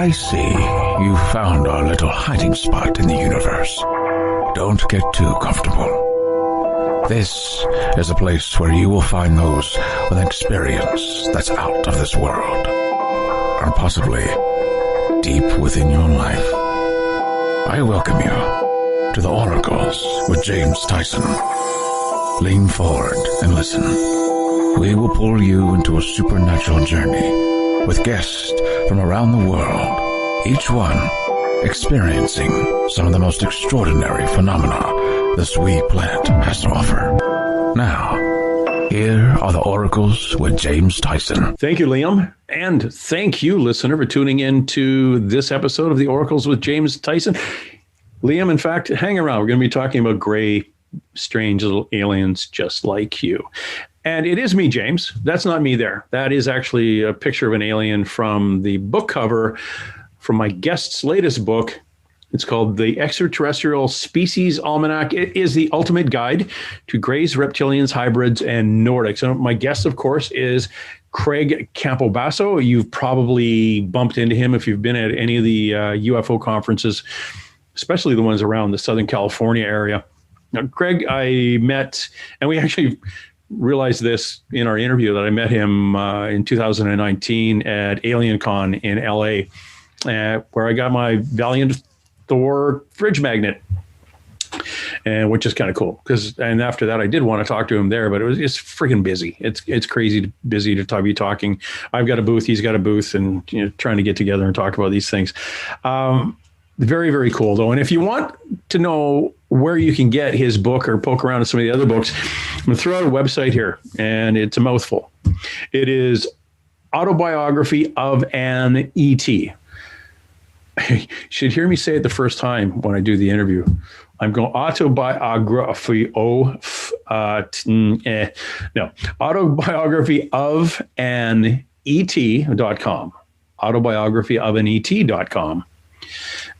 I see you found our little hiding spot in the universe. Don't get too comfortable. This is a place where you will find those with an experience that's out of this world, or possibly deep within your life. I welcome you to the Oracles with James Tyson. Lean forward and listen. We will pull you into a supernatural journey with guests from around the world, each one experiencing some of the most extraordinary phenomena this wee planet has to offer. Now, here are the Oracles with James Tyson. Thank you, Liam. And thank you, listener, for tuning in to this episode of the Oracles with James Tyson. Liam, in fact, hang around. We're going to be talking about gray, strange little aliens just like you. And it is me, James. That's not me there. That is actually a picture of an alien from the book cover from my guest's latest book. It's called The Extraterrestrial Species Almanac. It is the ultimate guide to grays, reptilians, hybrids, and Nordics. And my guest, of course, is Craig Campobasso. You've probably bumped into him if you've been at any of the UFO conferences, especially the ones around the Southern California area. Now, Craig, I met, and we actually realized this in our interview, that I met him in 2019 at AlienCon in LA, where I got my Valiant Thor fridge magnet, and which is kind of cool and after that I did want to talk to him there, but it's freaking busy. It's crazy busy to be talking. I've got a booth, he's got a booth, and trying to get together and talk about these things. Very, very cool though. And if you want to know where you can get his book or poke around at some of the other books, I'm going to throw out a website here, and it's a mouthful. It is Autobiography of an ET. You should hear me say it the first time when I do the interview. I'm going autobiography autobiography of an ET.com. Autobiography of an ET.com.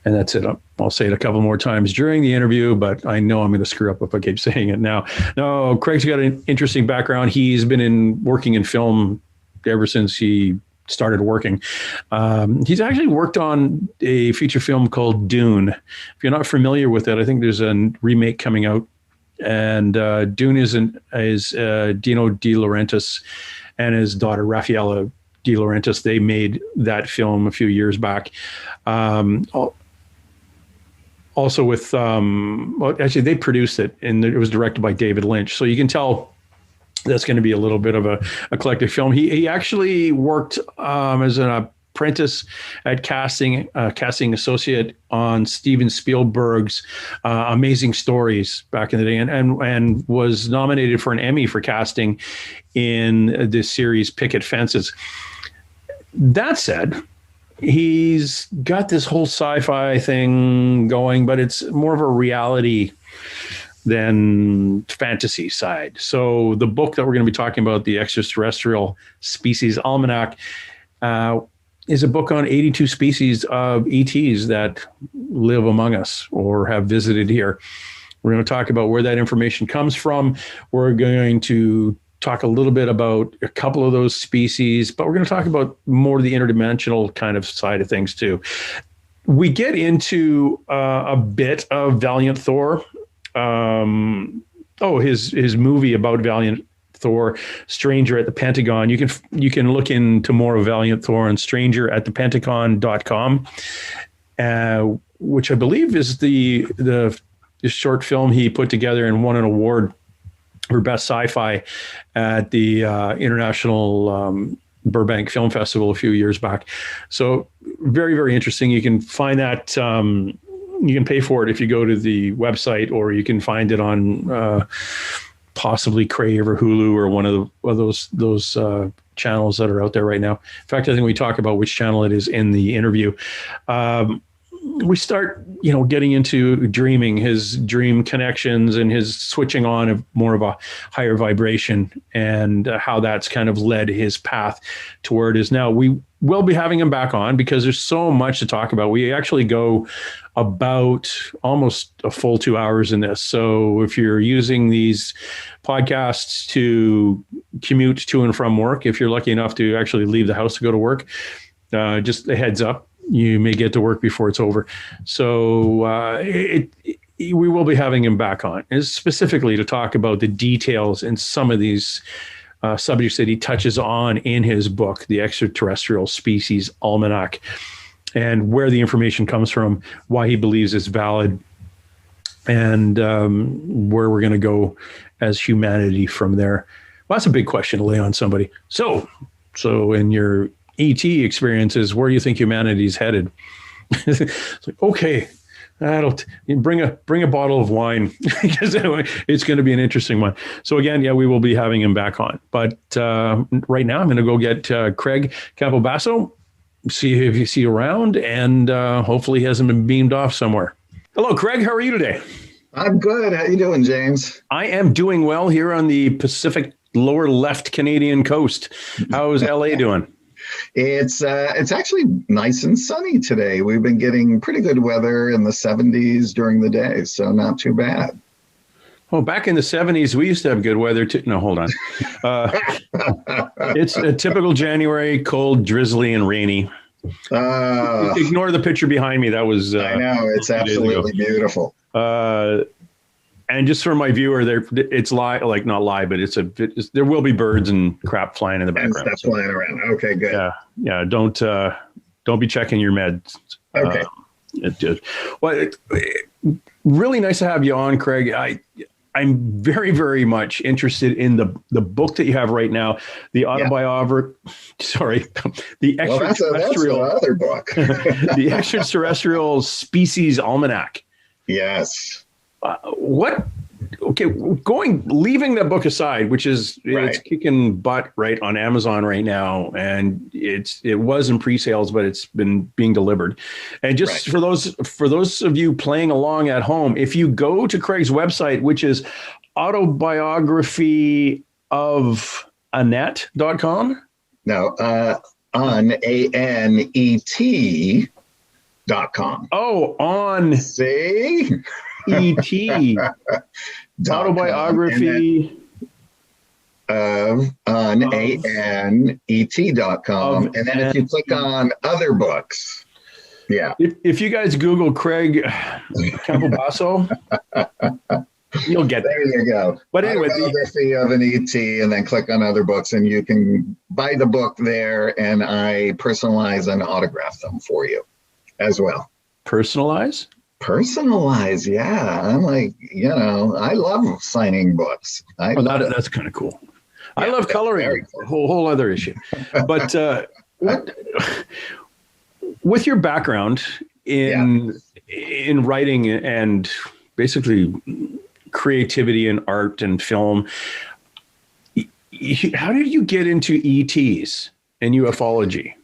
And that's it. I'll say it a couple more times during the interview, but I know I'm going to screw up if I keep saying it now. No, Craig's got an interesting background. He's been working in film ever since he started working. He's actually worked on a feature film called Dune. If you're not familiar with it, I think there's a remake coming out. And Dune is Dino De Laurentiis and his daughter Raffaella De Laurentiis. They made that film a few years back. Also with, actually they produced it, and it was directed by David Lynch. So you can tell that's going to be a little bit of a eclectic film. He actually worked as an apprentice at casting associate on Steven Spielberg's Amazing Stories back in the day, and was nominated for an Emmy for casting in this series Picket Fences. That said, he's got this whole sci-fi thing going, but it's more of a reality than fantasy side. So the book that we're going to be talking about, The Extraterrestrial Species Almanac, is a book on 82 species of ETs that live among us or have visited here. We're going to talk about where that information comes from. We're going to talk a little bit about a couple of those species, but we're going to talk about more of the interdimensional kind of side of things too. We get into a bit of Valiant Thor. His movie about Valiant Thor, Stranger at the Pentagon. You can look into more of Valiant Thor and Stranger at the Pentagon.com, which I believe is the short film he put together and won an award for best sci-fi at the International Burbank Film Festival a few years back. So very, very interesting. You can find that. You can pay for it if you go to the website, or you can find it on possibly Crave or Hulu or one of those channels that are out there right now. In fact, I think we talk about which channel it is in the interview. We start, getting into dreaming, his dream connections and his switching on of more of a higher vibration, and how that's kind of led his path to where it is now. We will be having him back on because there's so much to talk about. We actually go about almost a full 2 hours in this. So if you're using these podcasts to commute to and from work, if you're lucky enough to actually leave the house to go to work, just a heads up. you may get to work before it's over. So we will be having him back on, and specifically to talk about the details and some of these subjects that he touches on in his book, The Extraterrestrial Species Almanac, and where the information comes from, why he believes it's valid, and where we're going to go as humanity from there. Well, that's a big question to lay on somebody. So in your ET experiences, where do you think humanity's headed? It's like, okay, bring a bottle of wine because it's going to be an interesting one. So again, yeah, we will be having him back on. But right now, I'm going to go get Craig Campobasso, see if he's around, and hopefully he hasn't been beamed off somewhere. Hello, Craig. How are you today? I'm good. How you doing, James? I am doing well here on the Pacific lower left Canadian coast. How's LA doing? It's actually nice and sunny today. We've been getting pretty good weather in the 70s during the day, so not too bad. Oh, back in the 70s, we used to have good weather too. No, hold on. It's a typical January, cold, drizzly, and rainy. Ignore the picture behind me. That was I know, it's absolutely beautiful. And just for my viewer, it's live, like not live, but there will be birds and crap flying in the background. And stuff flying around. Okay, good. Yeah. Don't be checking your meds. Okay. Really nice to have you on, Craig. I'm very, very much interested in the book that you have right now, the autobiography. Sorry, the extraterrestrial. That's another book. The Extraterrestrial Species Almanac. Yes. Leaving that book aside, which is it's kicking butt right on Amazon right now, and it was in pre-sales, but it's been being delivered. And just for those of you playing along at home, if you go to Craig's website, which is autobiographyofannette.com. No, ANET.com. Oh, on see. ET autobiography of ANET.com. And then if you click on other books, if you guys Google Craig Campobasso, you'll get there. There you go. But anyway, autobiography of an ET, and then click on other books, and you can buy the book there, and I personalize and autograph them for you as well. Personalize, yeah. I'm like, I love signing books. That's kind of cool. Yeah, I love coloring. Cool. Whole other issue. But with your background in writing and basically creativity in art and film, how did you get into ETs and ufology?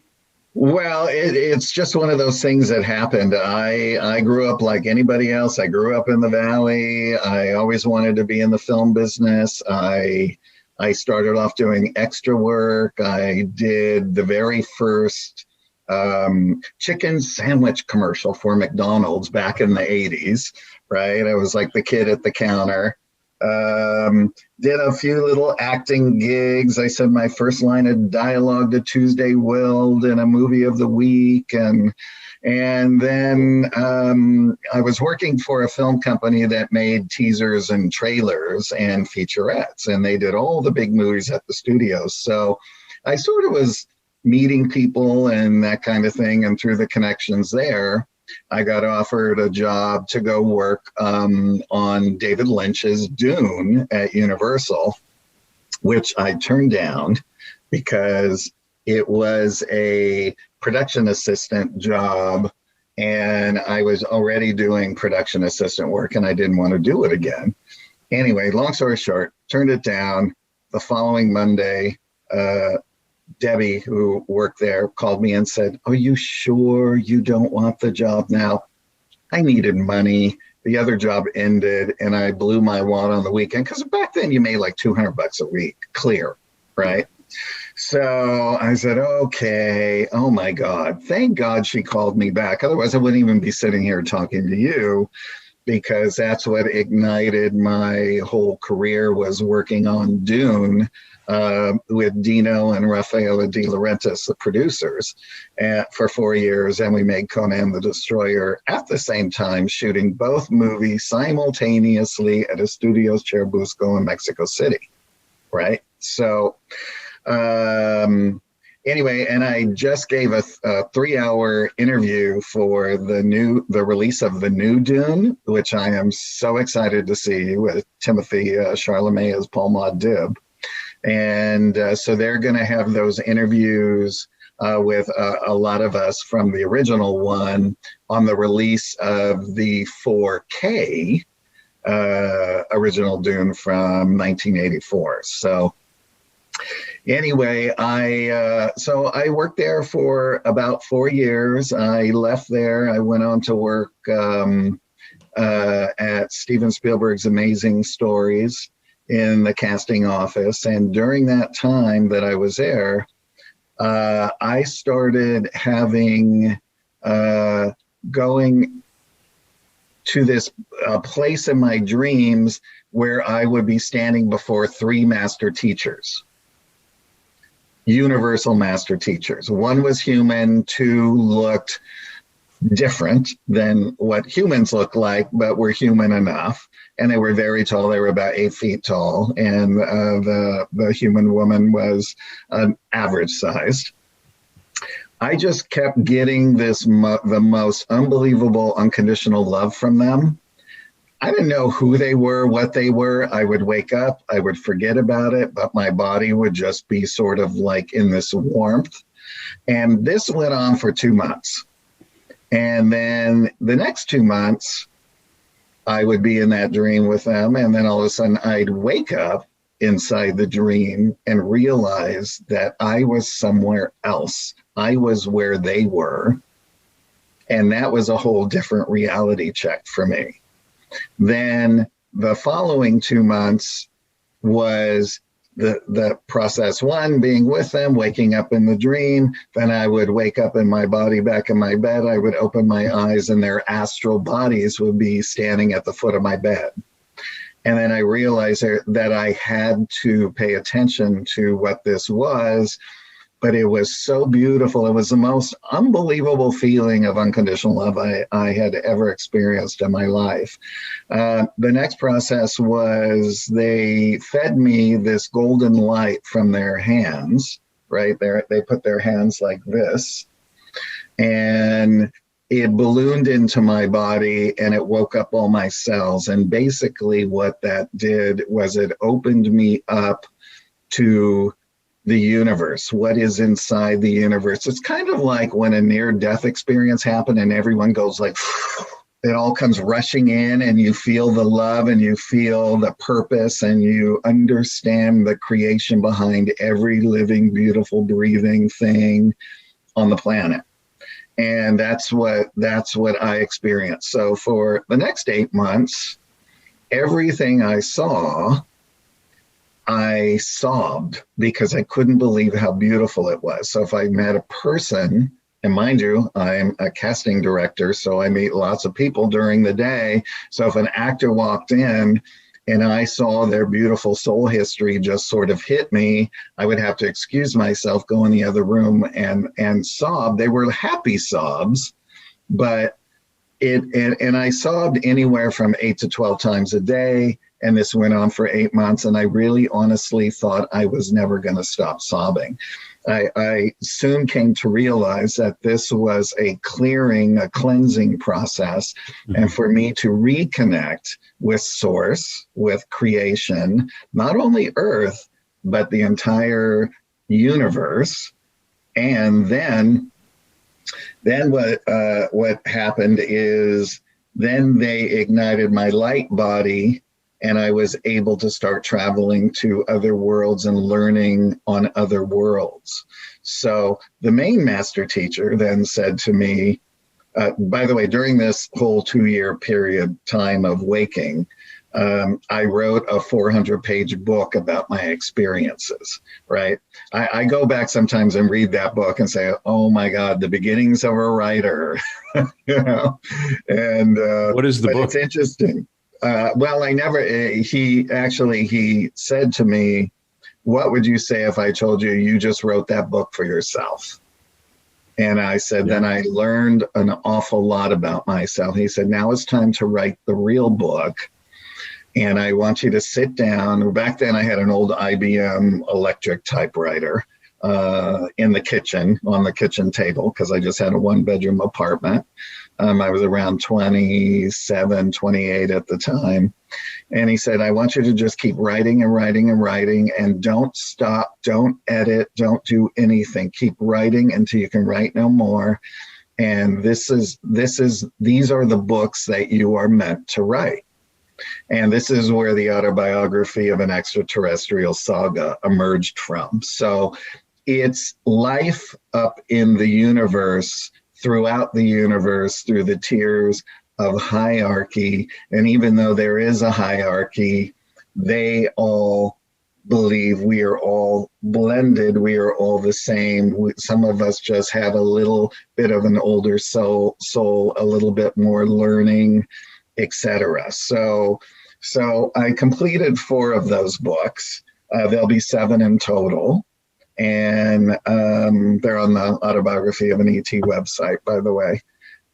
Well, it's just one of those things that happened. I grew up like anybody else. I grew up in the Valley. I always wanted to be in the film business. I started off doing extra work. I did the very first chicken sandwich commercial for McDonald's back in the 80s, right? I was like the kid at the counter. Did a few little acting gigs. I said my first line of dialogue to Tuesday Weld in a movie of the week. And then I was working for a film company that made teasers and trailers and featurettes, and they did all the big movies at the studios. So I sort of was meeting people and that kind of thing. And through the connections there, I got offered a job to go work on David Lynch's Dune at Universal, which I turned down because it was a production assistant job, and I was already doing production assistant work, and I didn't want to do it again. Anyway, long story short, turned it down. The following Monday, Debbie, who worked there, called me and said, "Are you sure you don't want the job now?" I needed money. The other job ended, and I blew my wad on the weekend, because back then you made like $200 a week clear, right? So I said, okay, oh my God, thank God she called me back. Otherwise I wouldn't even be sitting here talking to you. because that's what ignited my whole career, was working on Dune with Dino and Rafaela De Laurentiis, the producers, for 4 years. And we made Conan the Destroyer at the same time, shooting both movies simultaneously at Estudios Churubusco in Mexico City, right? So anyway, and I just gave a 3-hour interview for the release of the new Dune, which I am so excited to see, with Timothy Chalamet as Paul Maud Dib. And so they're going to have those interviews with a lot of us from the original one on the release of the 4K original Dune from 1984. So anyway, I worked there for about 4 years. I left there. I went on to work at Steven Spielberg's Amazing Stories in the casting office. And during that time that I was there, I started going to this place in my dreams where I would be standing before 3 master teachers, universal master teachers. One was human, 2 looked different than what humans look like, but were human enough. And they were very tall. They were about 8 feet tall. And the human woman was average sized. I just kept getting the most unbelievable unconditional love from them. I didn't know who they were, what they were. I would wake up, I would forget about it, but my body would just be sort of like in this warmth. And this went on for 2 months. And then the next 2 months, I would be in that dream with them. And then all of a sudden I'd wake up inside the dream and realize that I was somewhere else. I was where they were. And that was a whole different reality check for me. Then the following 2 months was the process one, being with them, waking up in the dream. Then I would wake up in my body back in my bed. I would open my eyes and their astral bodies would be standing at the foot of my bed. And then I realized that I had to pay attention to what this was, but it was so beautiful. It was the most unbelievable feeling of unconditional love I had ever experienced in my life. The next process was they fed me this golden light from their hands, right? They put their hands like this, and it ballooned into my body and it woke up all my cells. And basically what that did was it opened me up to the universe, what is inside the universe. It's kind of like when a near-death experience happened and everyone goes like, it all comes rushing in and you feel the love and you feel the purpose and you understand the creation behind every living, beautiful, breathing thing on the planet. And that's what I experienced. So for the next 8 months, everything I saw, I sobbed because I couldn't believe how beautiful it was. So if I met a person, and mind you, I'm a casting director, so I meet lots of people during the day. So if an actor walked in and I saw their beautiful soul history just sort of hit me, I would have to excuse myself, go in the other room and sob. They were happy sobs, but and I sobbed anywhere from 8 to 12 times a day. And this went on for 8 months. And I really honestly thought I was never going to stop sobbing. I soon came to realize that this was a clearing, a cleansing process. Mm-hmm. And for me to reconnect with source, with creation, not only Earth, but the entire universe. And then what happened is then they ignited my light body, and I was able to start traveling to other worlds and learning on other worlds. So the main master teacher then said to me, by the way, during this whole 2-year period time of waking, I wrote a 400-page book about my experiences, right? I go back sometimes and read that book and say, oh my God, the beginnings of a writer, you know? And what is the book? It's interesting. Well, he said to me, what would you say if I told you you just wrote that book for yourself? And I said, Then I learned an awful lot about myself. He said, now it's time to write the real book. And I want you to sit down. Back then I had an old IBM electric typewriter in the kitchen, on the kitchen table, because I just had a 1-bedroom apartment. I was around 27, 28 at the time. And he said, I want you to just keep writing and writing and writing, and don't stop, don't edit, don't do anything. Keep writing until you can write no more. And these are the books that you are meant to write. And this is where the autobiography of an extraterrestrial saga emerged from. So it's life up in the universe, throughout the universe, through the tiers of hierarchy. And even though there is a hierarchy, they all believe we are all blended. We are all the same. Some of us just have a little bit of an older soul, a little bit more learning, etc. So I completed 4 of those books. There'll be 7 in total. And they're on the Autobiography of an ET website, by the way.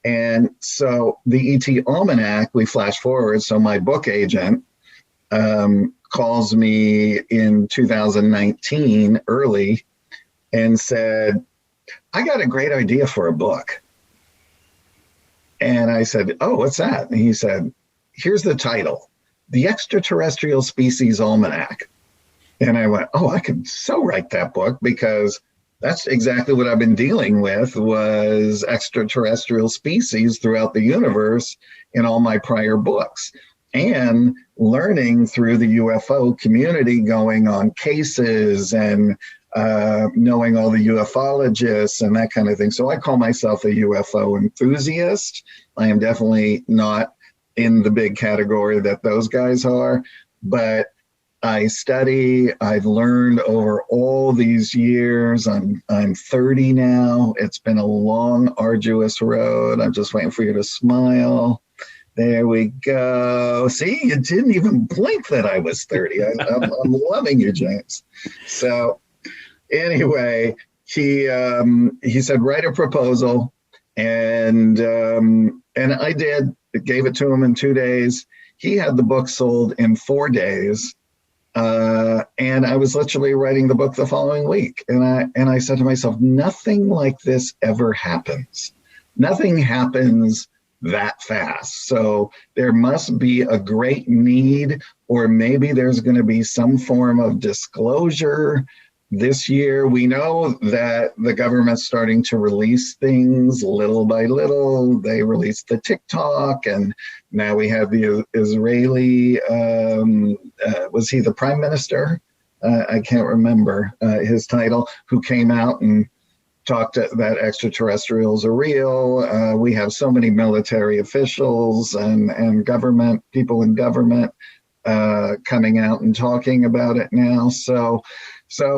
And so the ET Almanac, we flash forward. So my book agent calls me in 2019, early, and said, I got a great idea for a book. And I said, oh, what's that? And he said, here's the title, The Extraterrestrial Species Almanac. And I went, oh, I could so write that book, because that's exactly what I've been dealing with, was extraterrestrial species throughout the universe in all my prior books, and learning through the UFO community, going on cases and knowing all the ufologists and that kind of thing. So I call myself a UFO enthusiast. I am definitely not in the big category that those guys are, but I study, I've learned over all these years. I'm 30 now. It's been a long, arduous road. I'm just waiting for you to smile. There we go. See, you didn't even blink that I was 30. I'm loving you, James. So anyway, he said, write a proposal. And I did. Gave it to him in 2 days. He had the book sold in 4 days. And I was literally writing the book the following week. And I said to myself, nothing like this ever happens. Nothing happens that fast. So there must be a great need, or maybe there's going to be some form of disclosure. This year, we know that the government's starting to release things little by little. They released the TikTok, and now we have the Israeli, was he the prime minister? I can't remember his title, who came out and talked that extraterrestrials are real. We have so many military officials and government, people in government coming out and talking about it now. So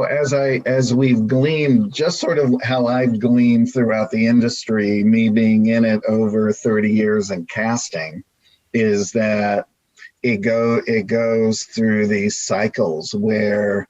as we've gleaned, just sort of how I've gleaned throughout the industry, me being in it over 30 years and casting, is that it goes through these cycles where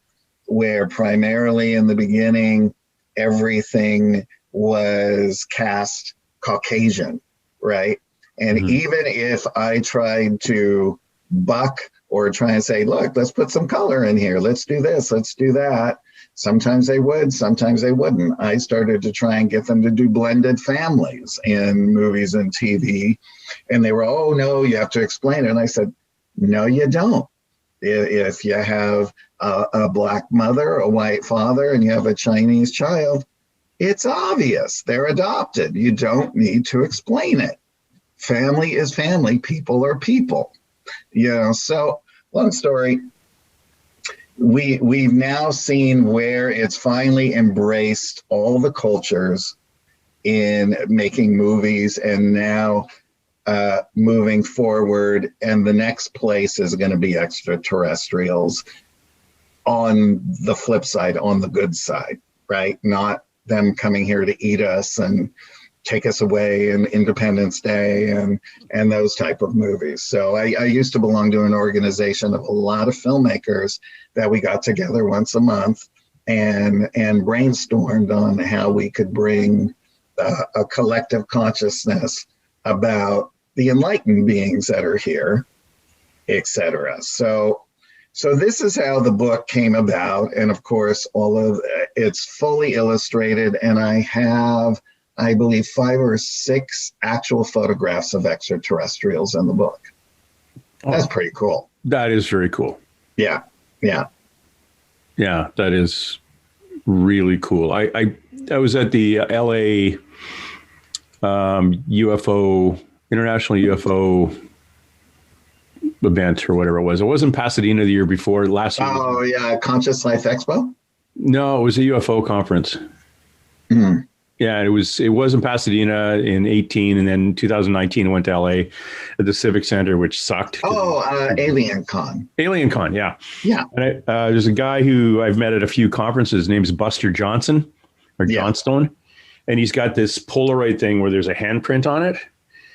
primarily in the beginning, everything was cast Caucasian, right? And even if I tried to buck or try and say, look, let's put some color in here. Let's do this. Let's do that. Sometimes they would, sometimes they wouldn't. I started to try and get them to do blended families in movies and TV. And they were, oh, no, you have to explain it. And I said, no, you don't. If you have a black mother, a white father, and you have a Chinese child, it's obvious. They're adopted. You don't need to explain it. Family is family. People are people. So long story, we've now seen where it's finally embraced all the cultures in making movies, and now moving forward, and the next place is going to be extraterrestrials on the flip side, on the good side, right? Not them coming here to eat us and take us away in Independence Day and those type of movies. So I used to belong to an organization of a lot of filmmakers that we got together once a month and brainstormed on how we could bring a collective consciousness about the enlightened beings that are here, etc. So this is how the book came about. And of course, it's fully illustrated, and I have, I believe, 5 or 6 actual photographs of extraterrestrials in the book. That's pretty cool. That is very cool. Yeah. Yeah, that is really cool. I was at the LA International UFO event or whatever it was. It wasn't Pasadena the year before, last year. Oh, yeah, Conscious Life Expo? No, it was a UFO conference. Mm. Yeah, it was in Pasadena in 2018, and then 2019 it went to LA at the Civic Center, which sucked. Alien Con. Alien Con, yeah. Yeah. And there's a guy who I've met at a few conferences. His name's Buster Johnson, or Johnstone. And he's got this Polaroid thing where there's a handprint on it.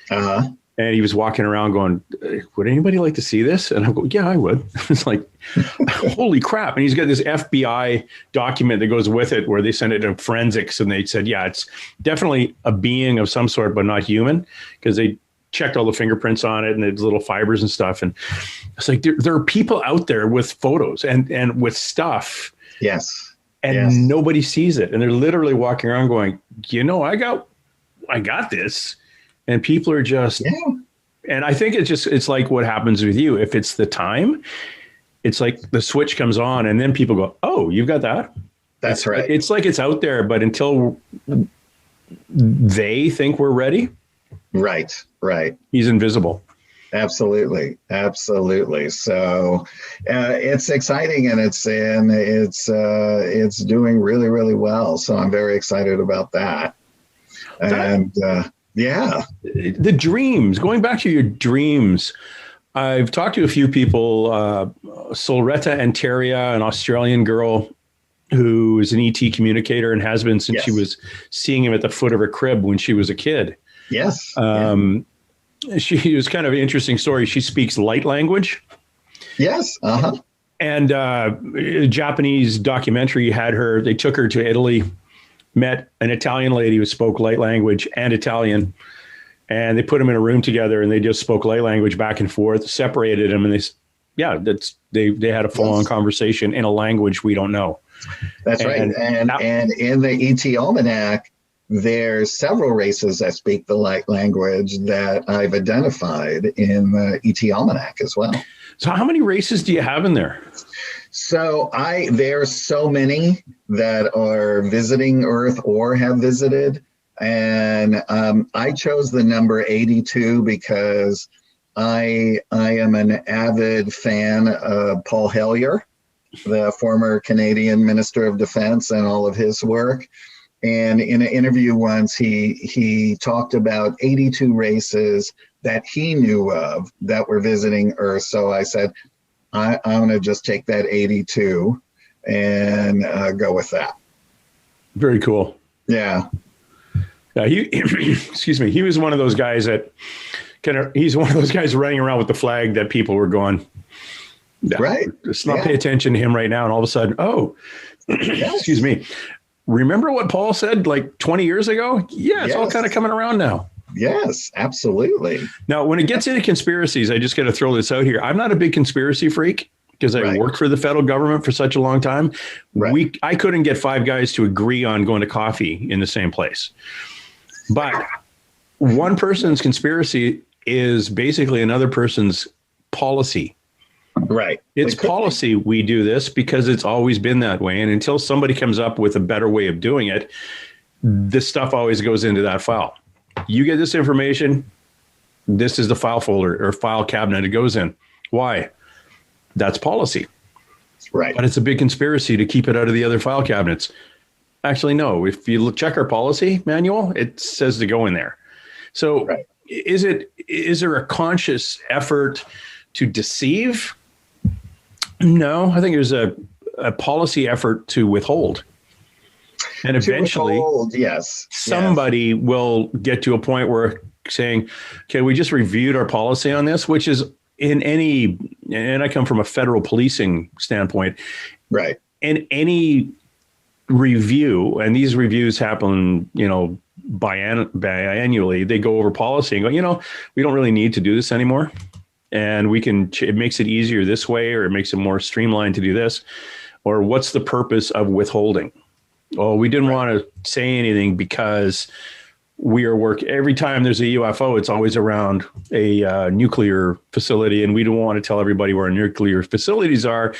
Uh-huh. And he was walking around going, would anybody like to see this? And I'm going, yeah, I would. It's like, holy crap. And he's got this FBI document that goes with it where they send it to forensics. And they said, yeah, it's definitely a being of some sort, but not human, because they checked all the fingerprints on it and the little fibers and stuff. And it's like, there are people out there with photos and with stuff. Yes. And nobody sees it. And they're literally walking around going, I got this. And people are just, and I think it's like what happens with you. If it's the time, it's like the switch comes on and then people go, oh, you've got that. That's right. It's like it's out there, but until they think we're ready. Right. He's invisible. Absolutely. So it's exciting, and it's doing really, really well. So I'm very excited about that. And the dreams, going back to your dreams, I've talked to a few people, Solretta Anteria, an Australian girl who is an ET communicator and has been since she was seeing him at the foot of her crib when she was a kid. Yes. She was kind of an interesting story. She speaks light language. Yes. Uh-huh. And a Japanese documentary had her, they took her to Italy, met an Italian lady who spoke light language and Italian, and they put them in a room together and they just spoke light language back and forth, separated them. And they had a full on conversation in a language we don't know. That's right. And in the ET Almanac, there's several races that speak the light language that I've identified in the ET Almanac as well. So how many races do you have in there? So there's so many that are visiting Earth or have visited. And I chose the number 82 because I am an avid fan of Paul Hellyer, the former Canadian Minister of Defense, and all of his work. And in an interview once, he talked about 82 races that he knew of that were visiting Earth. So I said, I'm going to just take that 82 and go with that. Very cool. Yeah. Excuse me. He was one of those guys that he's one of those guys running around with the flag that people were going, right. Let's not pay attention to him right now. And all of a sudden, excuse me. Remember what Paul said like 20 years ago? Yeah, it's all kind of coming around now. Yes, absolutely. Now, when it gets into conspiracies, I just got to throw this out here. I'm not a big conspiracy freak because I worked for the federal government for such a long time. Right. I couldn't get 5 guys to agree on going to coffee in the same place. But one person's conspiracy is basically another person's policy. Right. It's policy. We do this because it's always been that way. And until somebody comes up with a better way of doing it, this stuff always goes into that file. You get this information. This is the file folder or file cabinet it goes in. Why? That's policy. Right. But it's a big conspiracy to keep it out of the other file cabinets. Actually, no. If you check our policy manual, it says to go in there. So is there a conscious effort to deceive? No, I think there's a policy effort to withhold. And eventually, yes, somebody will get to a point where saying, okay, we just reviewed our policy on this, which is and I come from a federal policing standpoint, right? In any review, and these reviews happen, biannually, they go over policy and go, we don't really need to do this anymore. And it makes it easier this way, or it makes it more streamlined to do this. Or what's the purpose of withholding? Oh, we didn't want to say anything because every time there's a UFO, it's always around a nuclear facility. And we don't want to tell everybody where nuclear facilities are.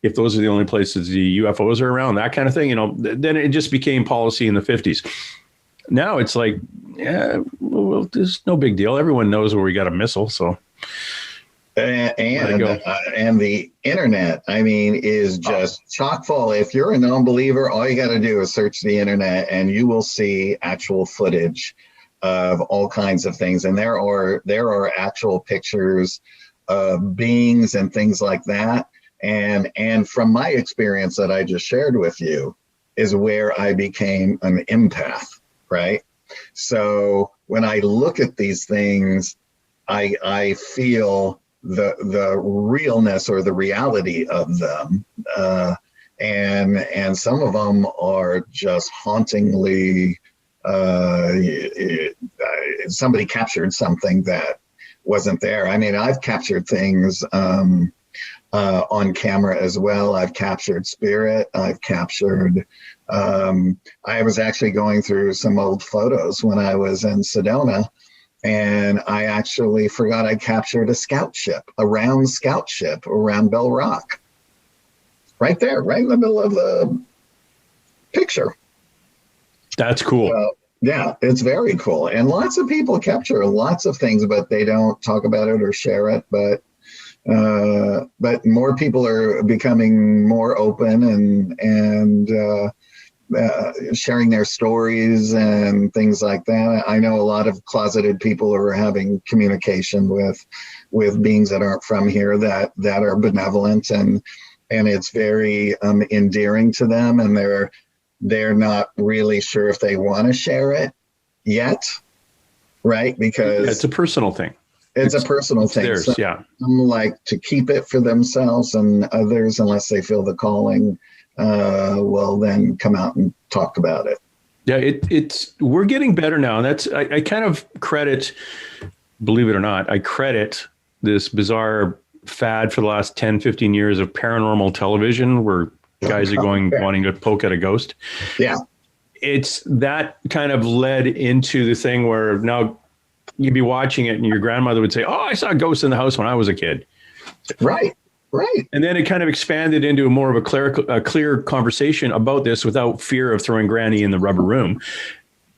If those are the only places the UFOs are around, that kind of thing, then it just became policy in the 50s. Now it's like, yeah, well, there's no big deal. Everyone knows where we got a missile. So. And the internet, is just chock full. If you're a non-believer, all you got to do is search the internet and you will see actual footage of all kinds of things. And there are actual pictures of beings and things like that. And from my experience that I just shared with you is where I became an empath, right? So when I look at these things, I feel the realness or the reality of them. And some of them are just hauntingly, somebody captured something that wasn't there. I've captured things on camera as well. I've captured spirit. I've captured, I was actually going through some old photos when I was in Sedona, and I actually forgot I captured a round scout ship around Bell Rock. Right there, right in the middle of the picture. That's cool. Yeah, it's very cool. And lots of people capture lots of things, but they don't talk about it or share it. But more people are becoming more open and sharing their stories and things like that. I know a lot of closeted people are having communication with beings that aren't from here that are benevolent, and it's very endearing to them, and they're not really sure if they want to share it yet, right? Because it's a personal thing. It's a personal thing. Theirs, so yeah. Some like to keep it for themselves, and others, unless they feel the calling, will then come out and talk about it. Yeah, we're getting better now. And that's, I kind of credit, believe it or not, I credit this bizarre fad for the last 10, 15 years of paranormal television where guys are wanting to poke at a ghost. Yeah. It's that kind of led into the thing where now you'd be watching it and your grandmother would say, "Oh, I saw a ghost in the house when I was a kid." Right. And then it kind of expanded into more of a clear conversation about this without fear of throwing Granny in the rubber room.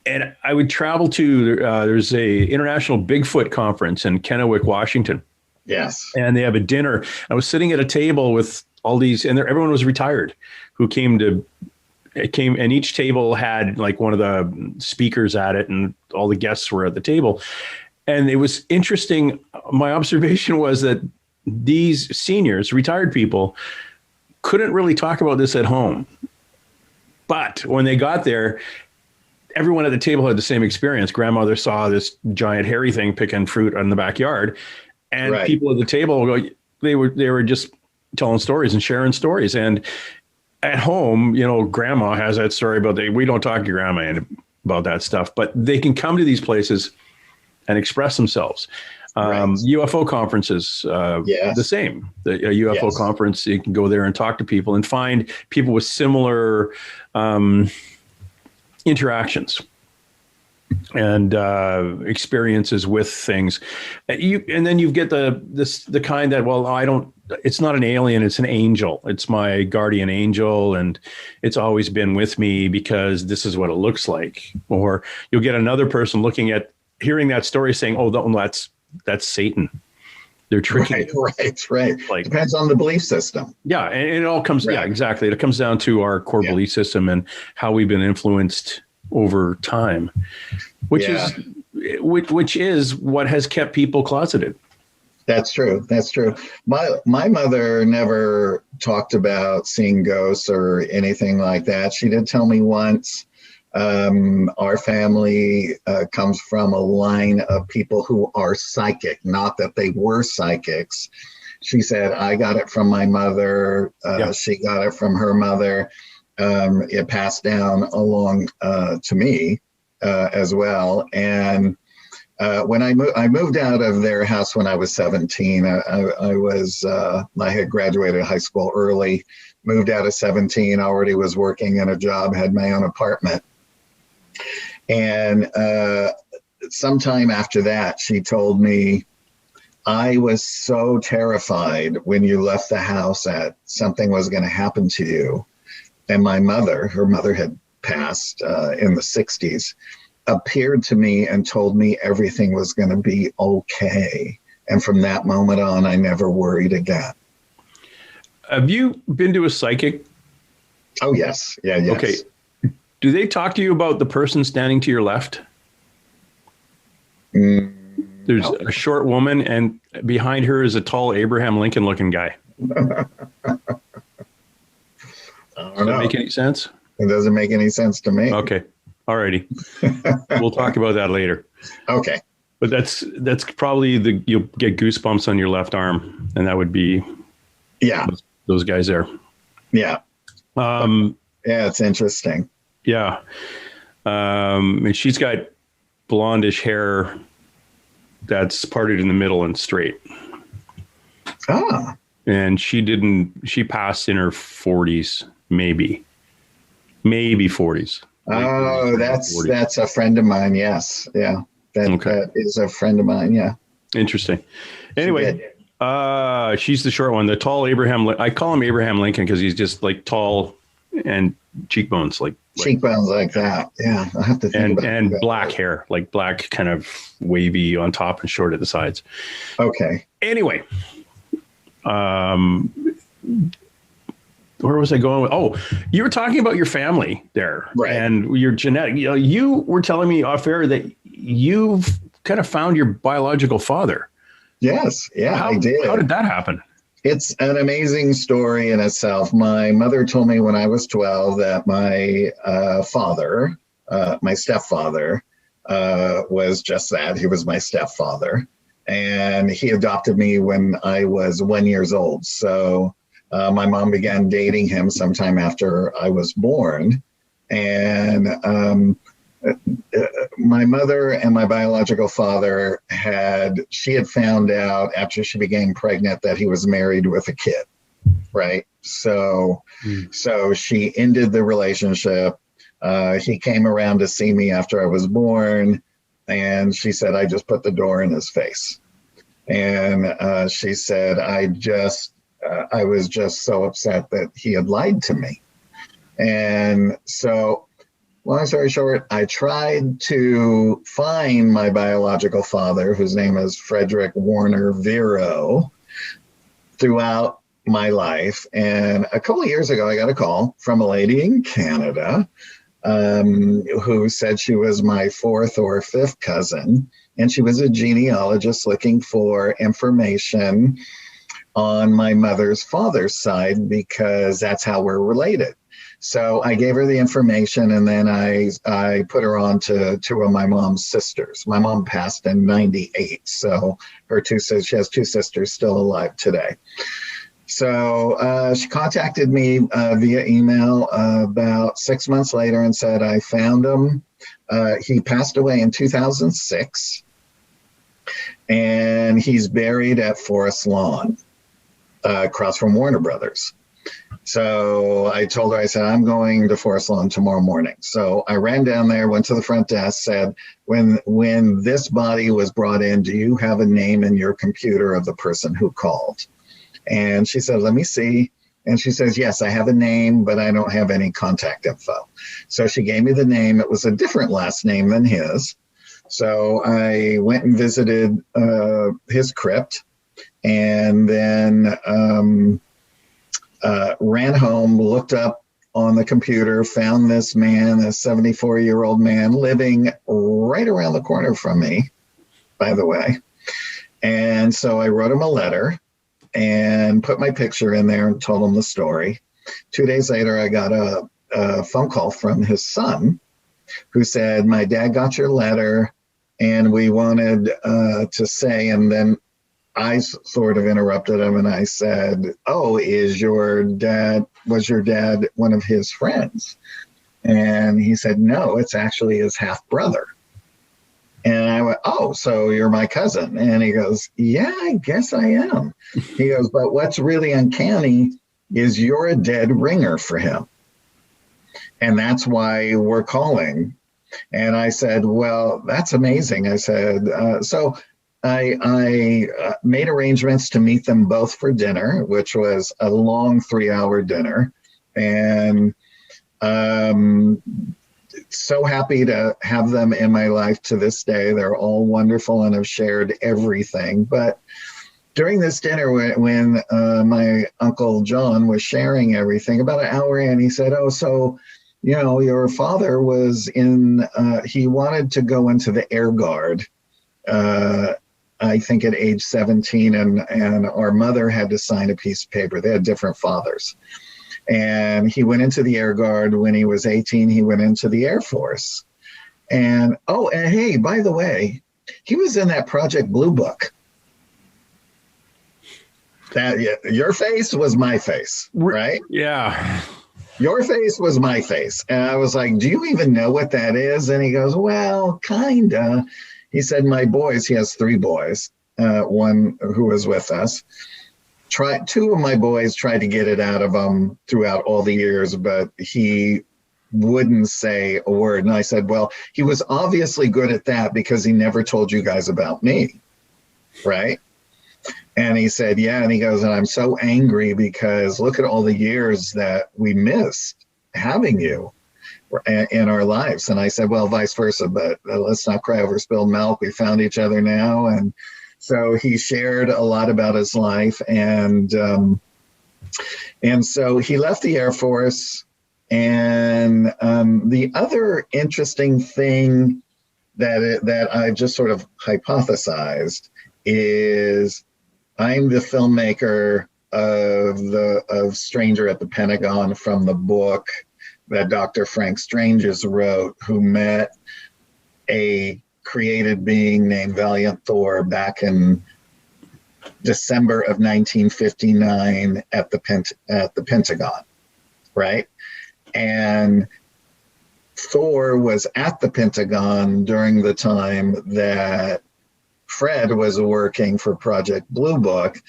And I would travel to, there's a international Bigfoot conference in Kennewick, Washington. Yes. And they have a dinner. I was sitting at a table with all these, and everyone was retired who came, and each table had like one of the speakers at it, and all the guests were at the table. And it was interesting. My observation was that these seniors, retired people, couldn't really talk about this at home. But when they got there, everyone at the table had the same experience. Grandmother saw this giant hairy thing picking fruit in the backyard, and people at the table, they were just telling stories and sharing stories. And at home, grandma has that story about we don't talk to grandma about that stuff, but they can come to these places and express themselves. UFO conferences, the same. A UFO conference, you can go there and talk to people and find people with similar interactions and experiences with things. And then you get the kind that, it's not an alien, it's an angel. It's my guardian angel, and it's always been with me because this is what it looks like. Or you'll get another person hearing that story saying, "Oh, that's Satan. They're tricking." Right. Like, depends on the belief system. Yeah. And it all comes, exactly. It comes down to our core belief system and how we've been influenced over time, which is which is what has kept people closeted. That's true. That's true. My mother never talked about seeing ghosts or anything like that. She did tell me once, our family comes from a line of people who are psychic, not that they were psychics. She said, I got it from my mother. She got it from her mother. It passed down along to me as well. And when I moved out of their house when I was 17. I had graduated high school early, moved out at 17, already was working in a job, had my own apartment. And sometime after that, she told me, I was so terrified when you left the house that something was going to happen to you. And my mother, her mother had passed in the 60s, appeared to me and told me everything was going to be okay. And from that moment on, I never worried again. Have you been to a psychic? Oh, yes. Yeah, yes. Okay. Do they talk to you about the person standing to your left? There's a short woman, and behind her is a tall Abraham Lincoln looking guy. Does that make any sense? It doesn't make any sense to me. Okay. All righty. We'll talk about that later. Okay. But that's probably you'll get goosebumps on your left arm, and that would be those guys there. Yeah. Yeah, it's interesting. Yeah. And she's got blondish hair that's parted in the middle and straight. Ah. And she passed in her 40s, maybe 40s. Oh, that's a friend of mine. Yes. Yeah. That is a friend of mine. Yeah. Interesting. Anyway, she's the short one, the tall Abraham. I call him Abraham Lincoln because he's just like tall and cheekbones, like that. Yeah. I have to think and black hair, like black, kind of wavy on top and short at the sides. Okay. Anyway, where was I going with? Oh, you were talking about your family there, right? And your genetic. You were telling me off air that you've kind of found your biological father. Yes, yeah, I did. How did that happen? It's an amazing story in itself. My mother told me when I was 12 that my father, my stepfather, was just that. He was my stepfather, and he adopted me when I was 1 year old. So. My mom began dating him sometime after I was born. And my mother and my biological father had found out after she became pregnant that he was married with a kid, right? So she ended the relationship. He came around to see me after I was born, and she said, I just put the door in his face. And she said, I was just so upset that he had lied to me. And so, long story short, I tried to find my biological father, whose name is Frederick Warner Vero, throughout my life. And a couple of years ago, I got a call from a lady in Canada who said she was my fourth or fifth cousin. And she was a genealogist looking for information on my mother's father's side, because that's how we're related. So I gave her the information, and then I put her on to two of my mom's sisters. My mom passed in 98, so she has two sisters still alive today. So she contacted me via email about 6 months later and said, I found him. He passed away in 2006, and he's buried at Forest Lawn. Across from Warner Brothers. So I told her, I said, I'm going to Forest Lawn tomorrow morning. So I ran down there, went to the front desk, said, when this body was brought in, do you have a name in your computer of the person who called? And she said, let me see. And she says, yes, I have a name, but I don't have any contact info. So she gave me the name. It was a different last name than his. So I went and visited his crypt. And then ran home, looked up on the computer, found this man, a 74-year-old man living right around the corner from me, by the way. And so I wrote him a letter and put my picture in there and told him the story. 2 days later, I got a phone call from his son who said, my dad got your letter and we wanted to say, and then I sort of interrupted him and I said, oh, was your dad one of his friends? And he said, no, it's actually his half brother. And I went, oh, so you're my cousin. And he goes, yeah, I guess I am. He goes, but what's really uncanny is you're a dead ringer for him. And that's why we're calling. And I said, well, that's amazing. I said, so I made arrangements to meet them both for dinner, which was a long 3-hour dinner. And so happy to have them in my life to this day. They're all wonderful and have shared everything. But during this dinner, when my Uncle John was sharing everything, about an hour in, he said, oh, so, you know, your father was he wanted to go into the Air Guard, I think at age 17, and our mother had to sign a piece of paper. They had different fathers. And he went into the Air Guard. When he was 18, he went into the Air Force. And, oh, and hey, by the way, he was in that Project Blue Book. Your face was my face, right? Yeah. Your face was my face. And I was like, do you even know what that is? And he goes, well, kinda. He said, my boys, he has 3 boys, one who was with us. 2 of my boys tried to get it out of him throughout all the years, but he wouldn't say a word. And I said, well, he was obviously good at that because he never told you guys about me, right? And he said, yeah. And he goes, and I'm so angry because look at all the years that we missed having you in our lives. And I said, well, vice versa, but let's not cry over spilled milk. We found each other now. And so he shared a lot about his life, and so he left the Air Force. And the other interesting thing that I've just sort of hypothesized is I'm the filmmaker of Stranger at the Pentagon from the book that Dr. Frank Stranges wrote, who met a created being named Valiant Thor back in December of 1959 at the Pentagon, right? And Thor was at the Pentagon during the time that Fred was working for Project Blue Book.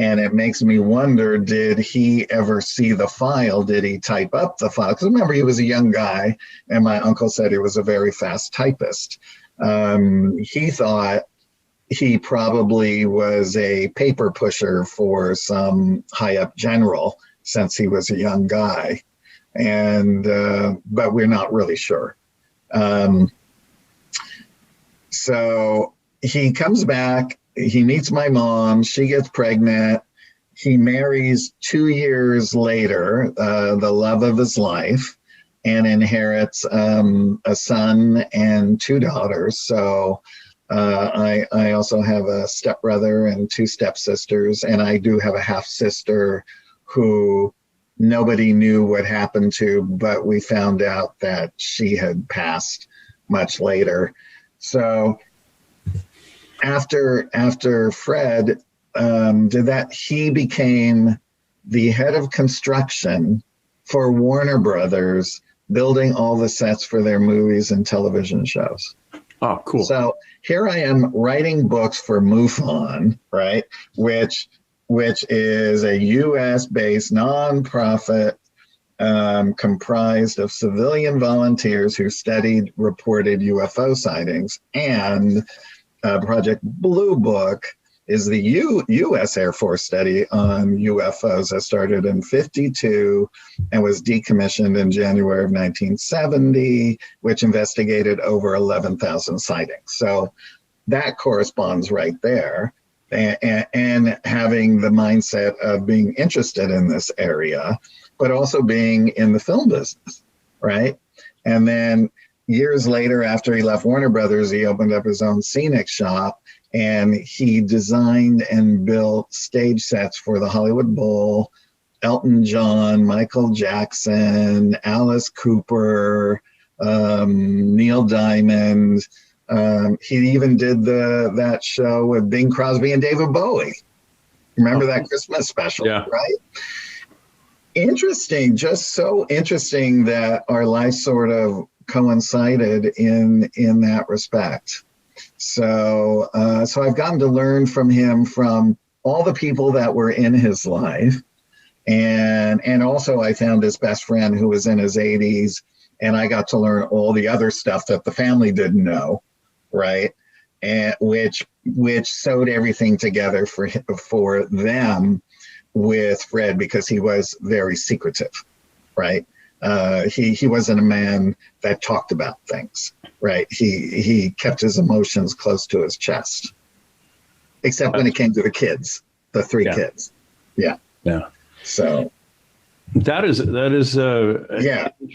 And it makes me wonder, did he ever see the file? Did he type up the file? Because remember, he was a young guy, and my uncle said he was a very fast typist. He thought he probably was a paper pusher for some high up general since he was a young guy. And, but we're not really sure. So he comes back, he meets my mom, she gets pregnant. He marries 2 years later, the love of his life, and inherits a son and 2 daughters. So I also have a stepbrother and 2 stepsisters, and I do have a half sister who nobody knew what happened to, but we found out that she had passed much later. So after Fred he became the head of construction for Warner Brothers, building all the sets for their movies and television shows. Oh, cool. So here I am writing books for MUFON, right? Which is a US-based nonprofit comprised of civilian volunteers who studied reported UFO sightings. And Project Blue Book is the U.S. Air Force study on UFOs that started in 1952 and was decommissioned in January of 1970, which investigated over 11,000 sightings. So that corresponds right there. And having the mindset of being interested in this area, but also being in the film business, right? And then years later, after he left Warner Brothers, he opened up his own scenic shop, and he designed and built stage sets for the Hollywood Bowl, Elton John, Michael Jackson, Alice Cooper, Neil Diamond. He even did that show with Bing Crosby and David Bowie. Remember that Christmas special, right? Interesting, just so interesting that our lives sort of coincided in that respect. So I've gotten to learn from him, from all the people that were in his life. And also I found his best friend who was in his 80s, and I got to learn all the other stuff that the family didn't know, right? And which sewed everything together for them with Fred, because he was very secretive, right? He wasn't a man that talked about things, right? He kept his emotions close to his chest, except when it came to the kids, the three kids. Yeah. So that is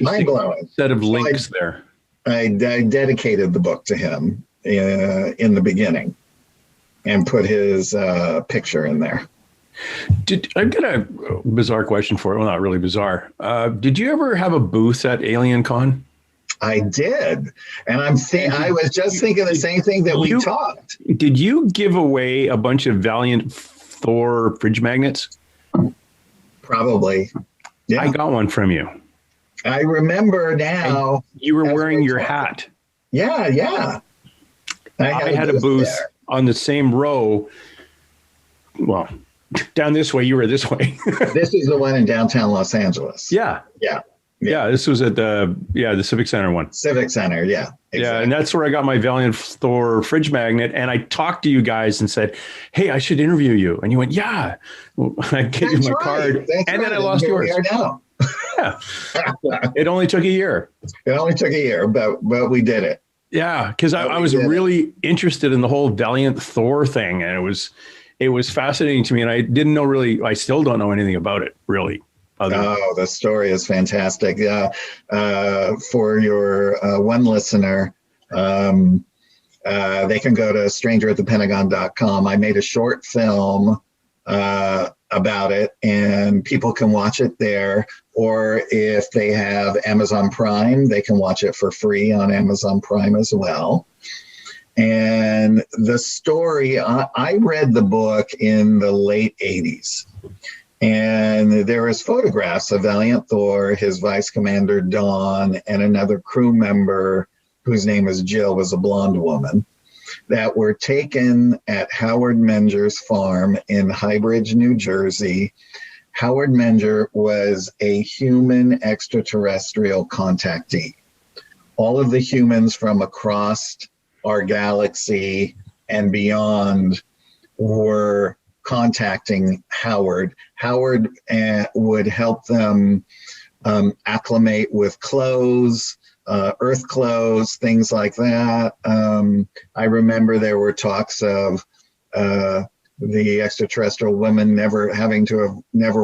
mind blowing set of links there. I dedicated the book to him in the beginning, and put his picture in there. I've got a bizarre question for you. Well, not really bizarre. Did you ever have a booth at Alien Con? I did. And I was just thinking the same thing that we talked. Did you give away a bunch of Valiant Thor fridge magnets? Probably. Yeah. I got one from you. I remember now. And you were wearing your hat. Yeah. I had a booth on the same row. Well, down this way, you were this way. This is the one in downtown Los Angeles. Yeah. This was at the Civic Center one. Civic Center, yeah. Exactly. Yeah, and that's where I got my Valiant Thor fridge magnet. And I talked to you guys and said, hey, I should interview you. And you went, yeah. Well, I gave you my card. And then I lost yours. Now. Yeah. It only took a year. But we did it. Yeah, because I was really interested in the whole Valiant Thor thing, and it was fascinating to me, and I still don't know anything about it, really. The story is fantastic. For your one listener, they can go to strangeratthepentagon.com. I made a short film about it, and people can watch it there. Or if they have Amazon Prime, they can watch it for free on Amazon Prime as well. And the story, I read the book in the late 80s. And there was photographs of Valiant Thor, his vice commander, Dawn, and another crew member whose name is Jill, was a blonde woman, that were taken at Howard Menger's farm in Highbridge, New Jersey. Howard Menger was a human extraterrestrial contactee. All of the humans from across our galaxy and beyond were contacting Howard. Howard would help them acclimate with clothes, earth clothes, things like that. I remember there were talks of the extraterrestrial women never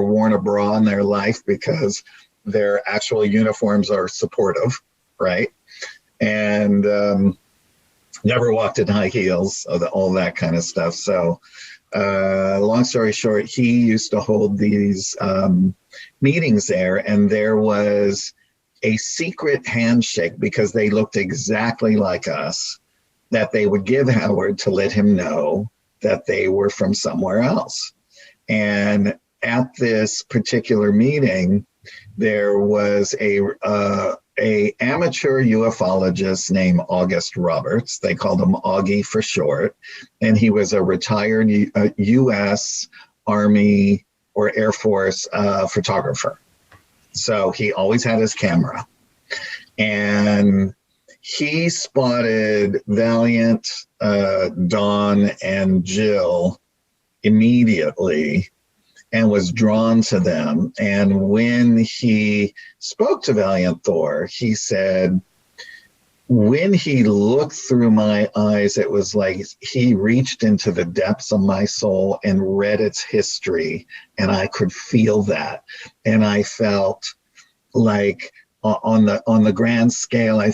worn a bra in their life because their actual uniforms are supportive, right? And never walked in high heels, all that kind of stuff. So long story short, he used to hold these meetings there, and there was a secret handshake, because they looked exactly like us, that they would give Howard to let him know that they were from somewhere else. And at this particular meeting, there was a amateur ufologist named August Roberts. They called him Augie for short. And he was a retired U.S. Army or Air Force photographer. So he always had his camera. And he spotted Valiant, Dawn, and Jill immediately and was drawn to them. And when he spoke to Valiant Thor, he said, when he looked through my eyes, it was like he reached into the depths of my soul and read its history, and I could feel that. And I felt like on the grand scale, I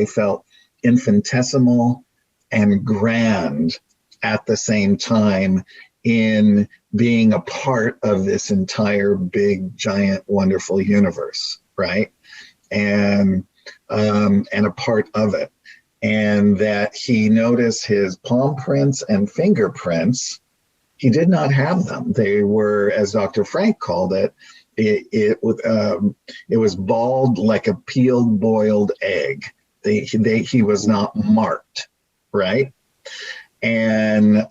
felt infinitesimal and grand at the same time in being a part of this entire big, giant, wonderful universe, right? And a part of it. And that he noticed his palm prints and fingerprints. He did not have them. They were, as Dr. Frank called it, it was bald like a peeled boiled egg. He was not marked, right? And